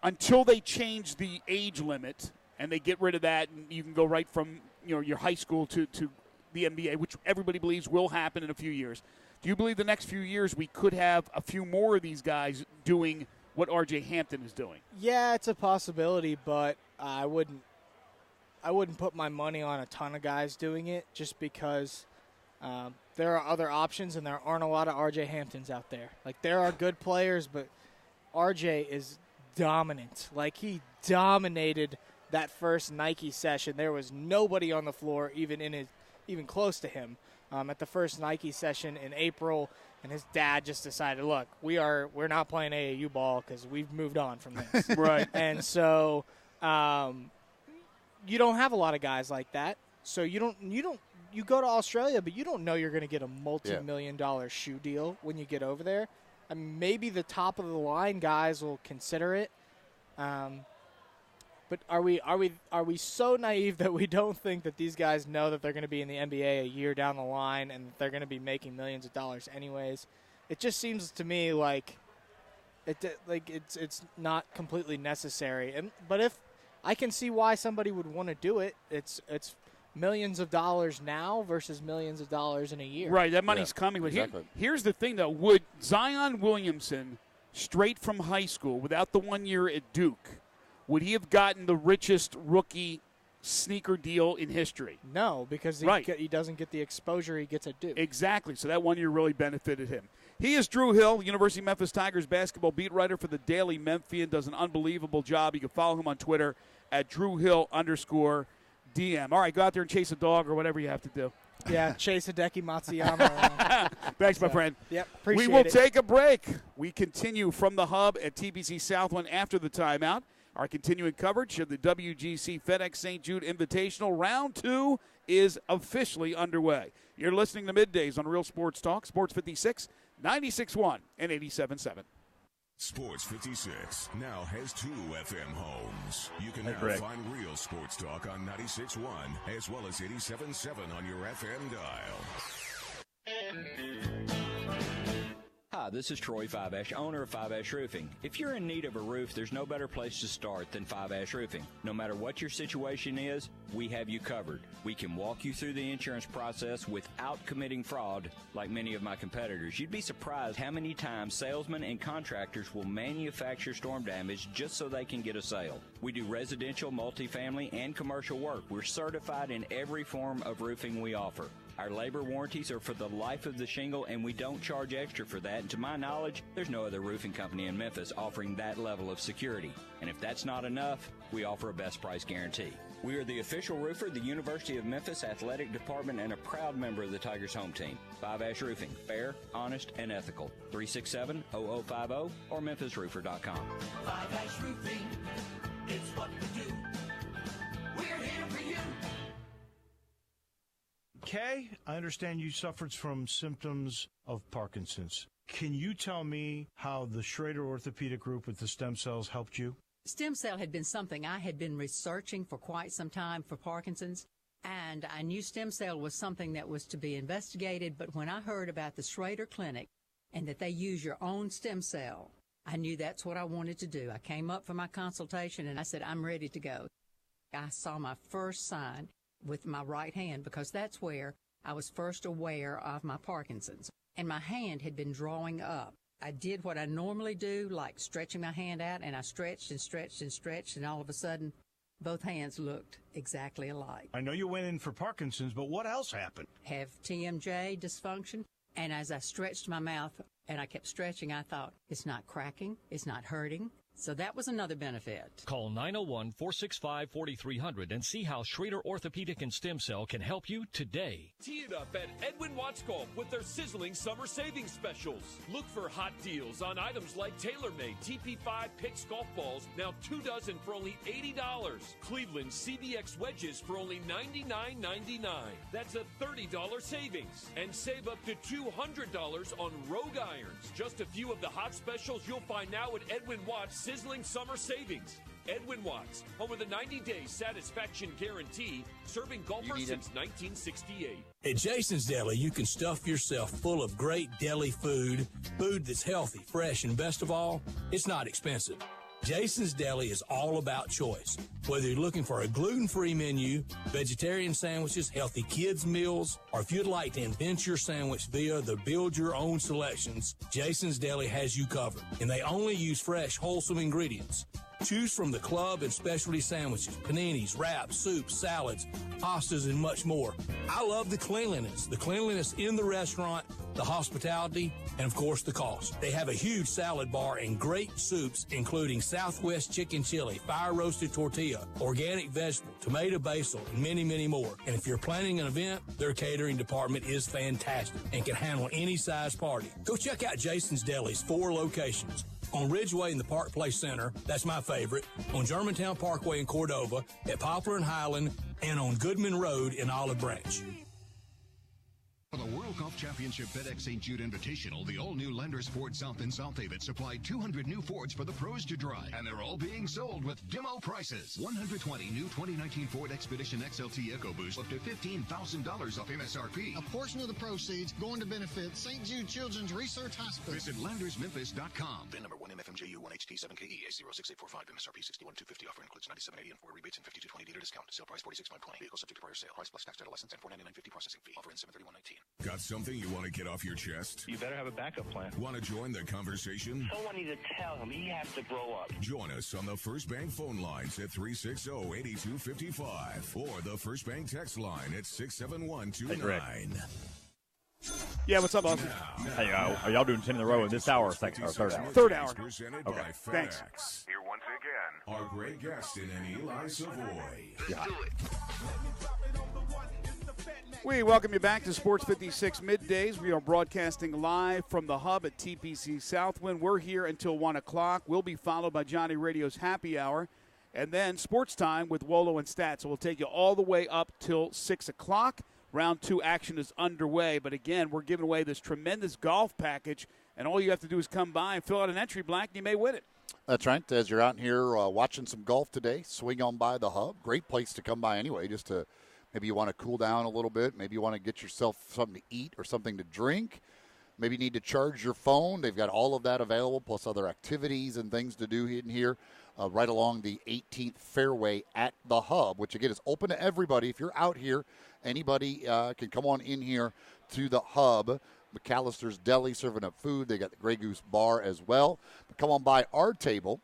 Speaker 1: until they change the age limit and they get rid of that and you can go right from your high school to the NBA, which everybody believes will happen in a few years, do you believe the next few years we could have a few more of these guys doing what R.J. Hampton is doing?
Speaker 21: Yeah, it's a possibility, but I wouldn't put my money on a ton of guys doing it just because there are other options and there aren't a lot of R.J. Hamptons out there. Like, there are good players, but R.J. is dominant. Like, he dominated that first Nike session. There was nobody on the floor even close to him at the first Nike session in April. And his dad just decided, look, we're not playing AAU ball because we've moved on from this.
Speaker 1: Right.
Speaker 21: And so you don't have a lot of guys like that. So you go to Australia, but you don't know you're going to get a multi-million-dollar shoe deal when you get over there. I mean, maybe the top of the line guys will consider it. But are we so naive that we don't think that these guys know that they're going to be in the NBA a year down the line and that they're going to be making millions of dollars anyways? It just seems to me like it's not completely necessary. But if I can see why somebody would want to do it, it's millions of dollars now versus millions of dollars in a year.
Speaker 1: Right, that money's coming. But
Speaker 2: exactly.
Speaker 1: Here's the thing, though. Would Zion Williamson, straight from high school, without the 1 year at Duke, would he have gotten the richest rookie sneaker deal in history?
Speaker 21: No, because he doesn't get the exposure he gets at Duke.
Speaker 1: Exactly. So that 1 year really benefited him. He is Drew Hill, University of Memphis Tigers basketball beat writer for the Daily Memphian. Does an unbelievable job. You can follow him on Twitter at DrewHill_DM. All right, go out there and chase a dog or whatever you have to do.
Speaker 21: Yeah, chase Hideki Matsuyama.
Speaker 1: Thanks, my friend.
Speaker 21: Yep, appreciate it.
Speaker 1: We will take a break. We continue from the hub at TBC Southland after the timeout. Our continuing coverage of the WGC FedEx St. Jude Invitational. Round 2 is officially underway. You're listening to Middays on Real Sports Talk, Sports 56, 96.1 and 87.7.
Speaker 4: Sports 56 now has 2 FM homes. You can now
Speaker 3: Greg.
Speaker 4: find Real Sports Talk on 96.1 as well as 87.7 on your FM dial.
Speaker 7: Hi, this is Troy Five Ash, owner of Five Ash Roofing. If you're in need of a roof, there's no better place to start than Five Ash Roofing. No matter what your situation is, we have you covered. We can walk you through the insurance process without committing fraud like many of my competitors. You'd be surprised how many times salesmen and contractors will manufacture storm damage just so they can get a sale. We do residential, multifamily, and commercial work. We're certified in every form of roofing we offer. Our labor warranties are for the life of the shingle, and we don't charge extra for that. And to my knowledge, there's no other roofing company in Memphis offering that level of security. And if that's not enough, we offer a best price guarantee. We are the official roofer of the University of Memphis Athletic Department and a proud member of the Tigers home team. Five Ash Roofing, fair, honest, and ethical. 367-0050 or memphisroofer.com.
Speaker 20: Five Ash Roofing, it's what we do. We're here for you.
Speaker 13: Kay, I understand you suffered from symptoms of Parkinson's. Can you tell me how the Schrader Orthopedic Group with the stem cells helped you?
Speaker 8: Stem cell had been something I had been researching for quite some time for Parkinson's, and I knew stem cell was something that was to be investigated, but when I heard about the Schrader Clinic and that they use your own stem cell, I knew that's what I wanted to do. I came up for my consultation and I said, I'm ready to go. I saw my first sign with my right hand because that's where I was first aware of my Parkinson's. And my hand had been drawing up. I did what I normally do, like stretching my hand out, and I stretched and stretched and stretched, and all of a sudden, both hands looked exactly alike.
Speaker 13: I know you went in for Parkinson's, but what else happened?
Speaker 8: Have TMJ dysfunction, and as I stretched my mouth and I kept stretching, I thought, it's not cracking, it's not hurting. So that was another benefit.
Speaker 22: Call 901-465-4300 and see how Schrader Orthopedic and Stem Cell can help you today.
Speaker 6: Tee it up at Edwin Watch Golf with their sizzling summer savings specials. Look for hot deals on items like TaylorMade TP5 Picks golf balls, now 2 dozen for only $80. Cleveland CBX wedges for only $99.99. That's a $30 savings. And save up to $200 on Rogue irons. Just a few of the hot specials you'll find now at Edwin Watch sizzling summer savings. Edwin Watts, home of the 90-day satisfaction guarantee, serving golfers since 1968.
Speaker 23: At Jason's Deli, you can stuff yourself full of great deli food that's healthy, fresh, and best of all, it's not expensive. Jason's Deli is all about choice. Whether you're looking for a gluten-free menu, vegetarian sandwiches, healthy kids meals, or if you'd like to invent your sandwich via the build your own selections, Jason's Deli has you covered. And they only use fresh, wholesome ingredients. Choose from the club and specialty sandwiches, paninis, wraps, soups, salads, pastas, and much more. I love the cleanliness in the restaurant, the hospitality, and of course the cost. They have a huge salad bar and great soups, including Southwest chicken chili, fire roasted tortilla, organic vegetable, tomato basil, and many, many more. And if you're planning an event, their catering department is fantastic and can handle any size party. Go check out Jason's Deli's 4 locations. On Ridgeway in the Park Place Center, that's my favorite, on Germantown Parkway in Cordova, at Poplar and Highland, and on Goodman Road in Olive Branch.
Speaker 9: For the World Golf Championship FedEx St. Jude Invitational, the all-new Landers Ford South in South Haven supplied 200 new Fords for the pros to drive, and they're all being sold with demo prices. 120 new 2019 Ford Expedition XLT EcoBoost up to $15,000 off MSRP.
Speaker 17: A portion of the proceeds going to benefit St. Jude Children's Research Hospital.
Speaker 9: Visit LandersMemphis.com.
Speaker 11: VIN number 1MFMJU 1HT7KE A06845 MSRP 61250. Offer includes $97.80 and 4 rebates and $52.20 dealer discount. Sale price $46.20. Vehicle subject to prior sale. Price plus tax title license and $499.50 processing fee. Offer in 731.19.
Speaker 4: Got something you want to get off your chest?
Speaker 12: You better have a backup plan.
Speaker 4: Want to join the conversation?
Speaker 12: Someone needs to tell him he has to grow up.
Speaker 4: Join us on the First Bank phone lines at 360-8255 or the First Bank text line at 67129.
Speaker 1: Yeah, what's up, Austin?
Speaker 3: Hey, are y'all doing 10 in a row in this hour or third hour?
Speaker 1: Third hour.
Speaker 4: Presented
Speaker 3: Okay.
Speaker 4: by
Speaker 1: Thanks.
Speaker 4: FedEx.
Speaker 24: Here once again
Speaker 4: Are Greg Gaston and Eli Savoy.
Speaker 24: Let's do it.
Speaker 1: We welcome you back to Sports 56 Middays. We are broadcasting live from the hub at TPC Southwind. We're here until 1 o'clock. We'll be followed by Johnny Radio's Happy Hour. And then Sports Time with Wolo and Stats. So we'll take you all the way up till 6 o'clock. Round 2 action is underway. But again, we're giving away this tremendous golf package. And all you have to do is come by and fill out an entry blank, and you may win it.
Speaker 2: That's right. As you're out here watching some golf today, swing on by the hub. Great place to come by anyway, just to maybe you want to cool down a little bit. Maybe you want to get yourself something to eat or something to drink. Maybe you need to charge your phone. They've got all of that available, plus other activities and things to do in here right along the 18th fairway at the hub, which, again, is open to everybody. If you're out here, anybody can come on in here to the hub. McAllister's Deli serving up food. They got the Grey Goose Bar as well. But come on by our table.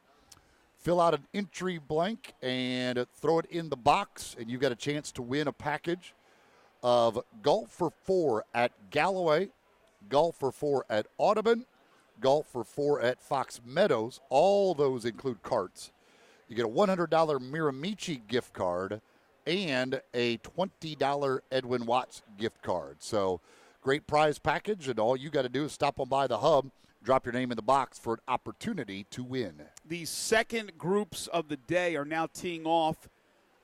Speaker 2: Fill out an entry blank and throw it in the box, and you've got a chance to win a package of Golf for 4 at Galloway, Golf for 4 at Audubon, Golf for 4 at Fox Meadows. All those include carts. You get a $100 Miramichi gift card and a $20 Edwin Watts gift card. So great prize package, and all you got to do is stop on by the hub, drop your name in the box for an opportunity to win.
Speaker 1: The second groups of the day are now teeing off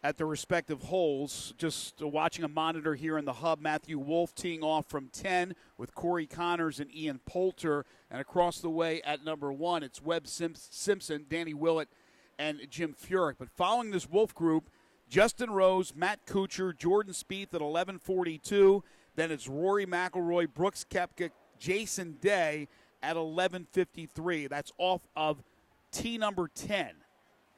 Speaker 1: at the respective holes. Just watching a monitor here in the hub. Matthew Wolf teeing off from 10 with Corey Connors and Ian Poulter. And across the way at number 1, it's Webb Simpson, Danny Willett, and Jim Furyk. But following this Wolf group, Justin Rose, Matt Kuchar, Jordan Spieth at 11:42. Then it's Rory McIlroy, Brooks Koepka, Jason Day at 11:53. That's off of tee number 10.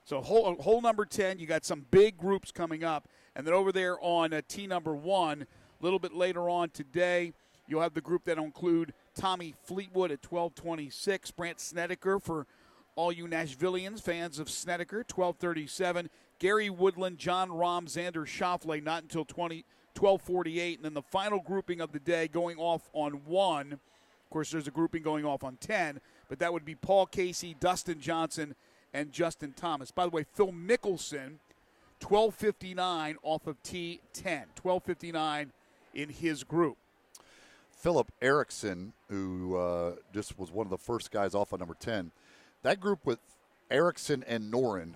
Speaker 1: So hole number 10, you got some big groups coming up. And then over there on tee number 1, a little bit later on today, you'll have the group that will include Tommy Fleetwood at 12:26, Brandt Snedeker for all you Nashvillians, fans of Snedeker, 12:37, Gary Woodland, John Rahm, Xander Schauffele, not until 12:48. And then the final grouping of the day going off on 1. Of course, there's a grouping going off on 10, but that would be Paul Casey, Dustin Johnson, and Justin Thomas. By the way, Phil Mickelson, 12:59 off of T10. 12:59 in his group.
Speaker 2: Philip Eriksson, who just was one of the first guys off of number 10. That group with Eriksson and Noren,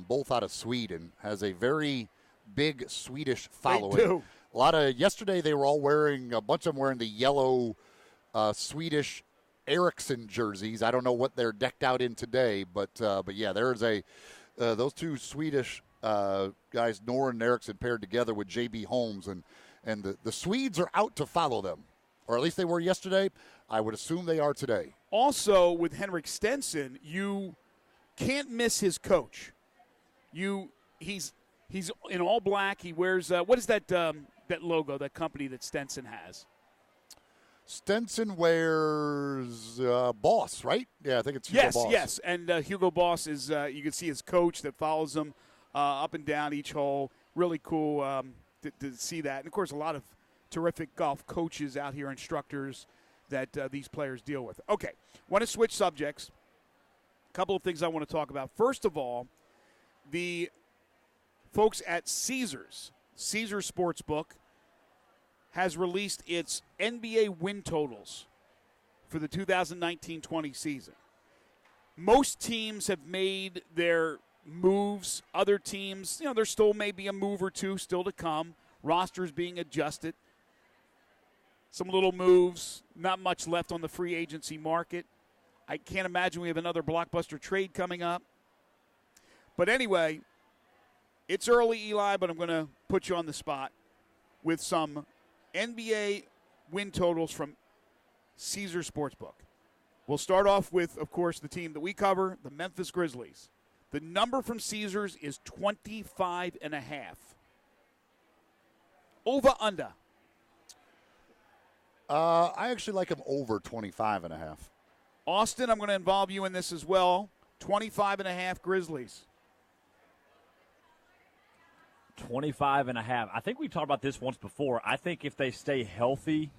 Speaker 2: both out of Sweden, has a very big Swedish following.
Speaker 1: They do.
Speaker 2: Yesterday they were all wearing, a bunch of them wearing the yellow Swedish Eriksson jerseys. I don't know what they're decked out in today, but yeah, there's those two Swedish guys, Noren and Eriksson, paired together with J.B. Holmes, and the Swedes are out to follow them, or at least they were yesterday. I would assume they are today.
Speaker 1: Also, with Henrik Stenson, you can't miss his coach. He's in all black. He wears what is that logo, that company that Stenson has?
Speaker 2: Stenson wears Boss, right? Yeah, I think it's Hugo Boss.
Speaker 1: Yes, and Hugo Boss is, you can see his coach that follows him up and down each hole. Really cool to see that. And, of course, a lot of terrific golf coaches out here, instructors that these players deal with. Okay, want to switch subjects. A couple of things I want to talk about. First of all, the folks at Caesars Sportsbook, has released its NBA win totals for the 2019-20 season. Most teams have made their moves. Other teams, there's still maybe a move or two still to come. Rosters being adjusted. Some little moves. Not much left on the free agency market. I can't imagine we have another blockbuster trade coming up. But anyway, it's early, Eli, but I'm going to put you on the spot with some NBA win totals from Caesars Sportsbook. We'll start off with, of course, the team that we cover, the Memphis Grizzlies. The number from Caesars is 25.5. Over, under.
Speaker 2: I actually like them over 25.5.
Speaker 1: Austin, I'm going to involve you in this as well. 25.5 Grizzlies.
Speaker 3: 25.5. I think we talked about this once before. I think if they stay healthy,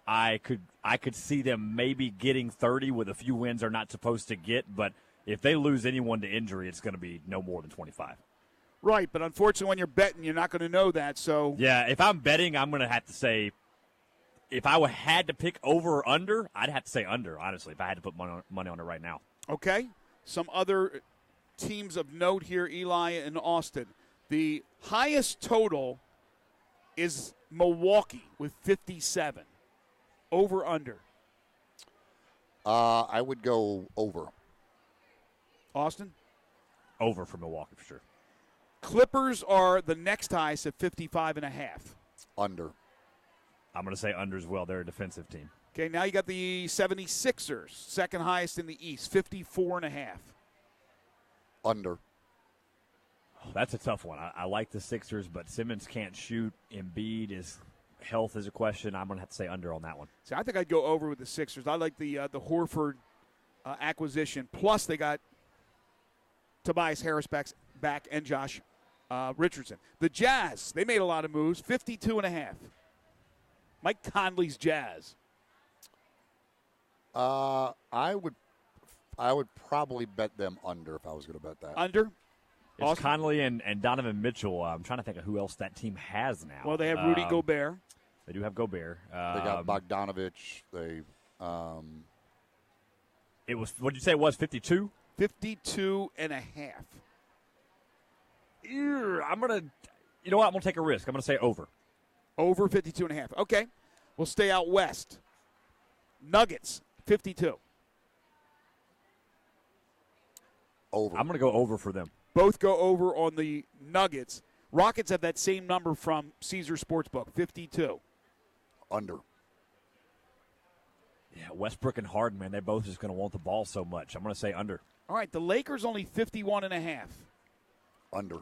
Speaker 3: I could see them maybe getting 30 with a few wins they're not supposed to get. But if they lose anyone to injury, it's going to be no more than 25.
Speaker 1: Right, but unfortunately when you're betting, you're not going to know that. So
Speaker 3: yeah, if I'm betting, I'm going to have to say, if I had to pick over or under, I'd have to say under, honestly, if I had to put money on it right now.
Speaker 1: Okay. Some other teams of note here, Eli and Austin. The highest total is Milwaukee with 57. Over, under.
Speaker 2: I would go over.
Speaker 1: Austin?
Speaker 3: Over for Milwaukee for sure.
Speaker 1: Clippers are the next highest at 55.5.
Speaker 2: Under.
Speaker 3: I'm going to say under as well. They're a defensive team.
Speaker 1: Okay, now you got the 76ers, second highest in the East, 54.5.
Speaker 2: Under.
Speaker 3: That's a tough one. I like the Sixers, but Simmons can't shoot. Embiid health is a question. I'm going to have to say under on that one.
Speaker 1: See, I think I'd go over with the Sixers. I like the Horford acquisition. Plus, they got Tobias Harris back and Josh Richardson. The Jazz, they made a lot of moves. 52.5. Mike Conley's Jazz.
Speaker 2: I would probably bet them under if I was going to bet that.
Speaker 1: Under?
Speaker 3: It's awesome. Conley and Donovan Mitchell. I'm trying to think of who else that team has now.
Speaker 1: Well, they have Rudy Gobert.
Speaker 3: They do have Gobert.
Speaker 2: They got Bogdanovich.
Speaker 3: It was, what did you say it was, 52?
Speaker 1: 52.5.
Speaker 3: I'm going to, you know what? I'm going to take a risk. I'm going to say over.
Speaker 1: Over 52.5. Okay. We'll stay out west. Nuggets, 52.
Speaker 2: Over.
Speaker 3: I'm going to go over for them.
Speaker 1: Both go over on the Nuggets. Rockets have that same number from Caesar Sportsbook, 52.
Speaker 2: Under.
Speaker 3: Yeah, Westbrook and Harden, man, they're both just going to want the ball so much. I'm going to say under.
Speaker 1: All right, the Lakers only 51.5.
Speaker 2: Under.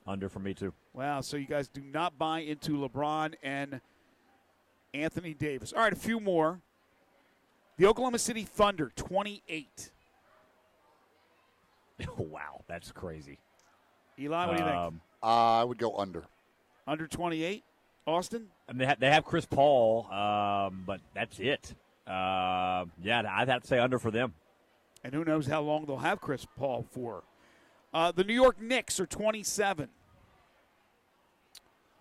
Speaker 3: Under for me, too.
Speaker 1: Wow, so you guys do not buy into LeBron and Anthony Davis. All right, a few more. The Oklahoma City Thunder, 28.
Speaker 3: Wow, that's crazy.
Speaker 1: Eli, what do you think?
Speaker 2: I would go under.
Speaker 1: Under 28? Austin?
Speaker 3: I mean, they have Chris Paul, but that's it. Yeah, I'd have to say under for them.
Speaker 1: And who knows how long they'll have Chris Paul for. The New York Knicks are 27.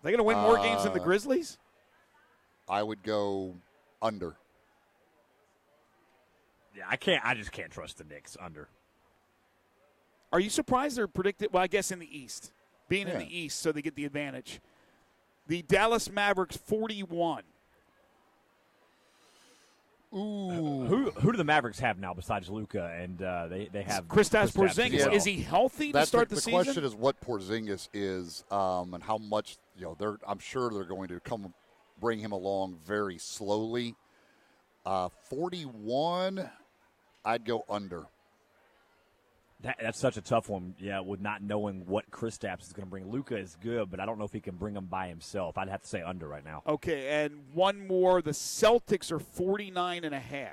Speaker 1: They going to win more games than the Grizzlies?
Speaker 2: I would go under.
Speaker 3: Yeah, I just can't trust the Knicks under.
Speaker 1: Are you surprised they're predicted? Well, I guess in the East. Being in the East, so they get the advantage. The Dallas Mavericks, 41.
Speaker 2: Ooh.
Speaker 3: Who do the Mavericks have now besides Luka? And they have
Speaker 1: Kristaps Porzingis.
Speaker 3: Well.
Speaker 1: Is he healthy to start the season?
Speaker 2: The question is what Porzingis is and how much, I'm sure they're going to bring him along very slowly. 41, I'd go under.
Speaker 3: That's such a tough one, with not knowing what Kristaps is going to bring. Luka is good, but I don't know if he can bring him by himself. I'd have to say under right now.
Speaker 1: Okay, and one more. The Celtics are 49.5.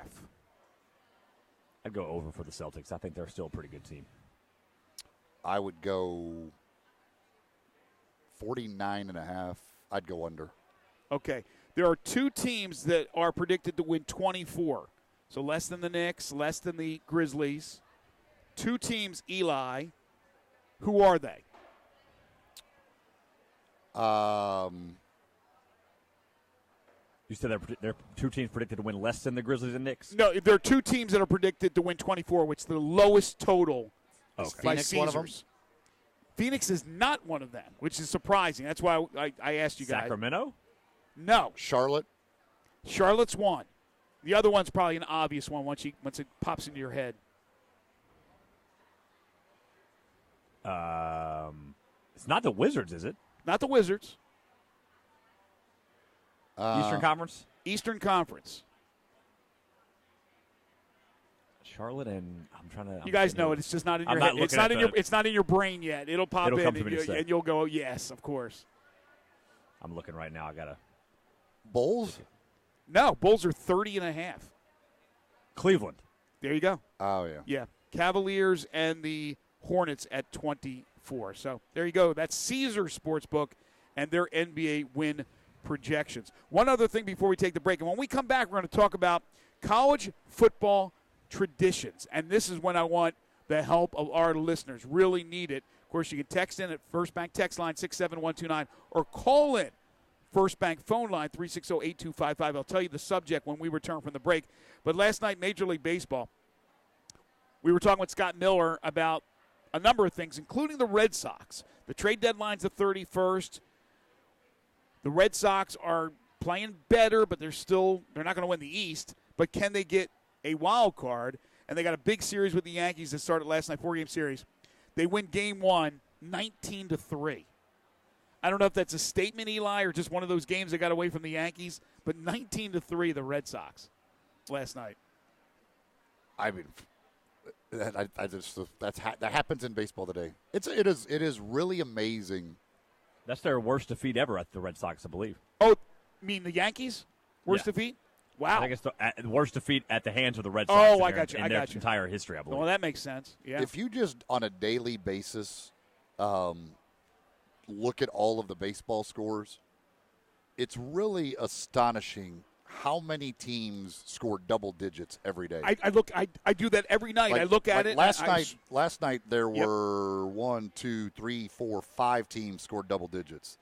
Speaker 3: I'd go over for the Celtics. I think they're still a pretty good team.
Speaker 2: I would go 49.5. I'd go under.
Speaker 1: Okay. There are two teams that are predicted to win 24. So less than the Knicks, less than the Grizzlies. Two teams, Eli. Who are they?
Speaker 3: You said they're two teams predicted to win less than the Grizzlies and Knicks?
Speaker 1: No, there are two teams that are predicted to win 24, which is the lowest total by
Speaker 2: Phoenix
Speaker 1: Caesars.
Speaker 2: one of them?
Speaker 1: Phoenix is not one of them, which is surprising. That's why I asked you guys.
Speaker 3: Sacramento?
Speaker 1: No.
Speaker 2: Charlotte?
Speaker 1: Charlotte's one. The other one's probably an obvious one once it pops into your head.
Speaker 3: It's not the Wizards, is it?
Speaker 1: Not the Wizards.
Speaker 3: Eastern Conference?
Speaker 1: Eastern Conference.
Speaker 3: Charlotte and I'm trying to.
Speaker 1: You guys know it. It's just not in your head. It's not in your brain yet. It'll pop in, and you'll go, yes, of course.
Speaker 3: I'm looking right now. I gotta.
Speaker 2: Bulls?
Speaker 1: No, Bulls are 30.5.
Speaker 3: Cleveland.
Speaker 1: There you go.
Speaker 2: Oh yeah.
Speaker 1: Yeah, Cavaliers and the Hornets at 24. So there you go. That's Caesar Sportsbook and their NBA win projections. One other thing before we take the break, and when we come back, we're going to talk about college football traditions. And this is when I want the help of our listeners. Really need it. Of course, you can text in at First Bank text line 67129 or call in First Bank phone line 360-8255. I'll tell you the subject when we return from the break. But last night, Major League Baseball, we were talking with Scott Miller about a number of things, including the Red Sox. The trade deadline's the 31st. The Red Sox are playing better, but they're not going to win the East. But can they get a wild card? And they got a big series with the Yankees that started last night, 4-game series. They win game one, 19-3. I don't know if that's a statement, Eli, or just one of those games that got away from the Yankees, but 19-3, the Red Sox last night.
Speaker 2: I mean, that happens in baseball today. It is really amazing.
Speaker 3: That's their worst defeat ever at the Red Sox, I believe.
Speaker 1: Oh, you mean the Yankees? Worst defeat? Wow.
Speaker 3: I think it's the worst defeat at the hands of the Red Sox in their entire history, I believe.
Speaker 1: Well, that makes sense. Yeah.
Speaker 2: If you just, on a daily basis, look at all of the baseball scores, it's really astonishing how many teams score double digits every day.
Speaker 1: I do that every night. I look at it.
Speaker 2: Last night there were 1, 2, 3, 4, 5 teams scored double digits.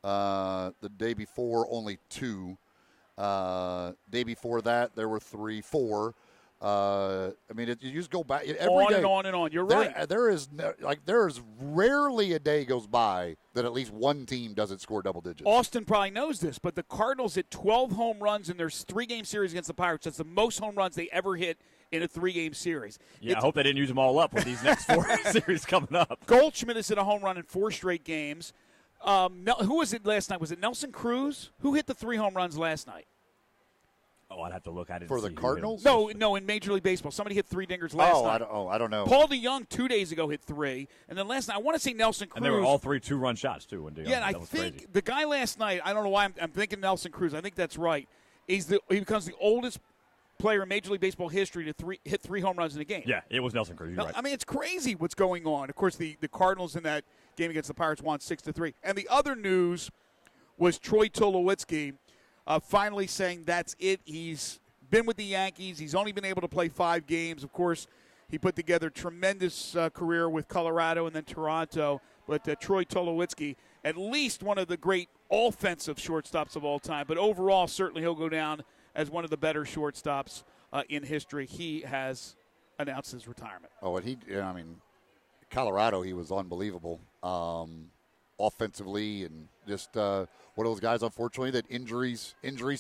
Speaker 2: The day before, only 2. Day before that, there were 3, 4. I mean, you just go back every
Speaker 1: on
Speaker 2: day.
Speaker 1: And on and on. You're right.
Speaker 2: There is rarely a day goes by that at least one team doesn't score double digits.
Speaker 1: Austin probably knows this, but the Cardinals hit 12 home runs in their 3-game series against the Pirates. That's the most home runs they ever hit in a 3-game series.
Speaker 3: Yeah, I hope they didn't use them all up with these next 4 series coming up.
Speaker 1: Goldschmidt has hit a home run in 4 straight games. Who was it last night? Was it Nelson Cruz? Who hit the 3 home runs last night?
Speaker 3: Oh, I'd have to look. I didn't
Speaker 2: for
Speaker 3: see
Speaker 2: the Cardinals.
Speaker 1: No, in Major League Baseball, somebody hit 3 dingers last night.
Speaker 2: I don't know.
Speaker 1: Paul DeYoung 2 days ago hit 3, and then last night I want to say Nelson Cruz.
Speaker 3: And they were all 3 2-run shots too. When DeYoung,
Speaker 1: yeah, and I
Speaker 3: think
Speaker 1: crazy. The guy last night. I don't know why I'm thinking Nelson Cruz. I think that's right. He becomes the oldest player in Major League Baseball history to hit 3 home runs in a game.
Speaker 3: Yeah, it was Nelson Cruz. You're right.
Speaker 1: I mean, it's crazy what's going on. Of course, the Cardinals in that game against the Pirates won 6-3. And the other news was Troy Tulowitzki finally saying that's it. He's been with the Yankees. He's only been able to play 5 games. Of course, he put together a tremendous career with Colorado and then Toronto. But Troy Tulowitzki, at least one of the great offensive shortstops of all time. But overall, certainly he'll go down as one of the better shortstops in history. He has announced his retirement.
Speaker 2: Oh, and Colorado, he was unbelievable offensively, and just one of those guys, unfortunately, that injuries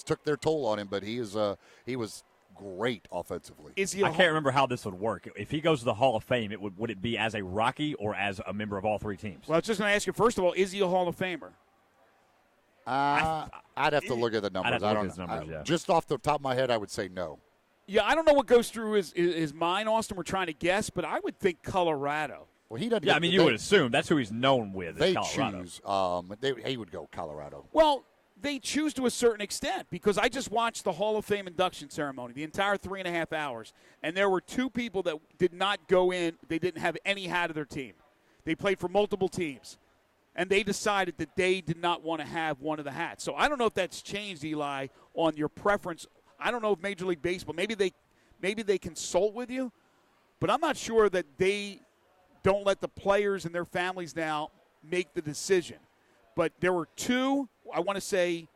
Speaker 2: took their toll on him. But he was great offensively.
Speaker 3: I can't remember how this would work. If he goes to the Hall of Fame, would it be as a Rocky or as a member of all 3 teams?
Speaker 1: Well, I was just going to ask you, first of all, is he a Hall of Famer?
Speaker 2: I'd have to look at the numbers. I don't know. Just off the top of my head, I would say no.
Speaker 1: Yeah, I don't know what goes through his mind, Austin. We're trying to guess, but I would think Colorado.
Speaker 2: Well, he doesn't.
Speaker 3: Yeah, you would assume that's who he's known with.
Speaker 2: They
Speaker 3: Colorado.
Speaker 2: choose. He would go Colorado.
Speaker 1: Well, they choose to a certain extent because I just watched the Hall of Fame induction ceremony, the entire 3.5 hours, and there were 2 people that did not go in. They didn't have any hat of their team. They played for multiple teams, and they decided that they did not want to have one of the hats. So I don't know if that's changed, Eli, on your preference. I don't know if Major League Baseball, maybe they consult with you, but I'm not sure that they don't let the players and their families now make the decision. But there were 2, I want to say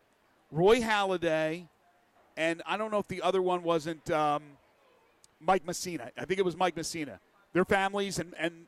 Speaker 1: Roy Halladay, and I don't know if the other one wasn't Mike Messina. I think it was Mike Messina. Their families and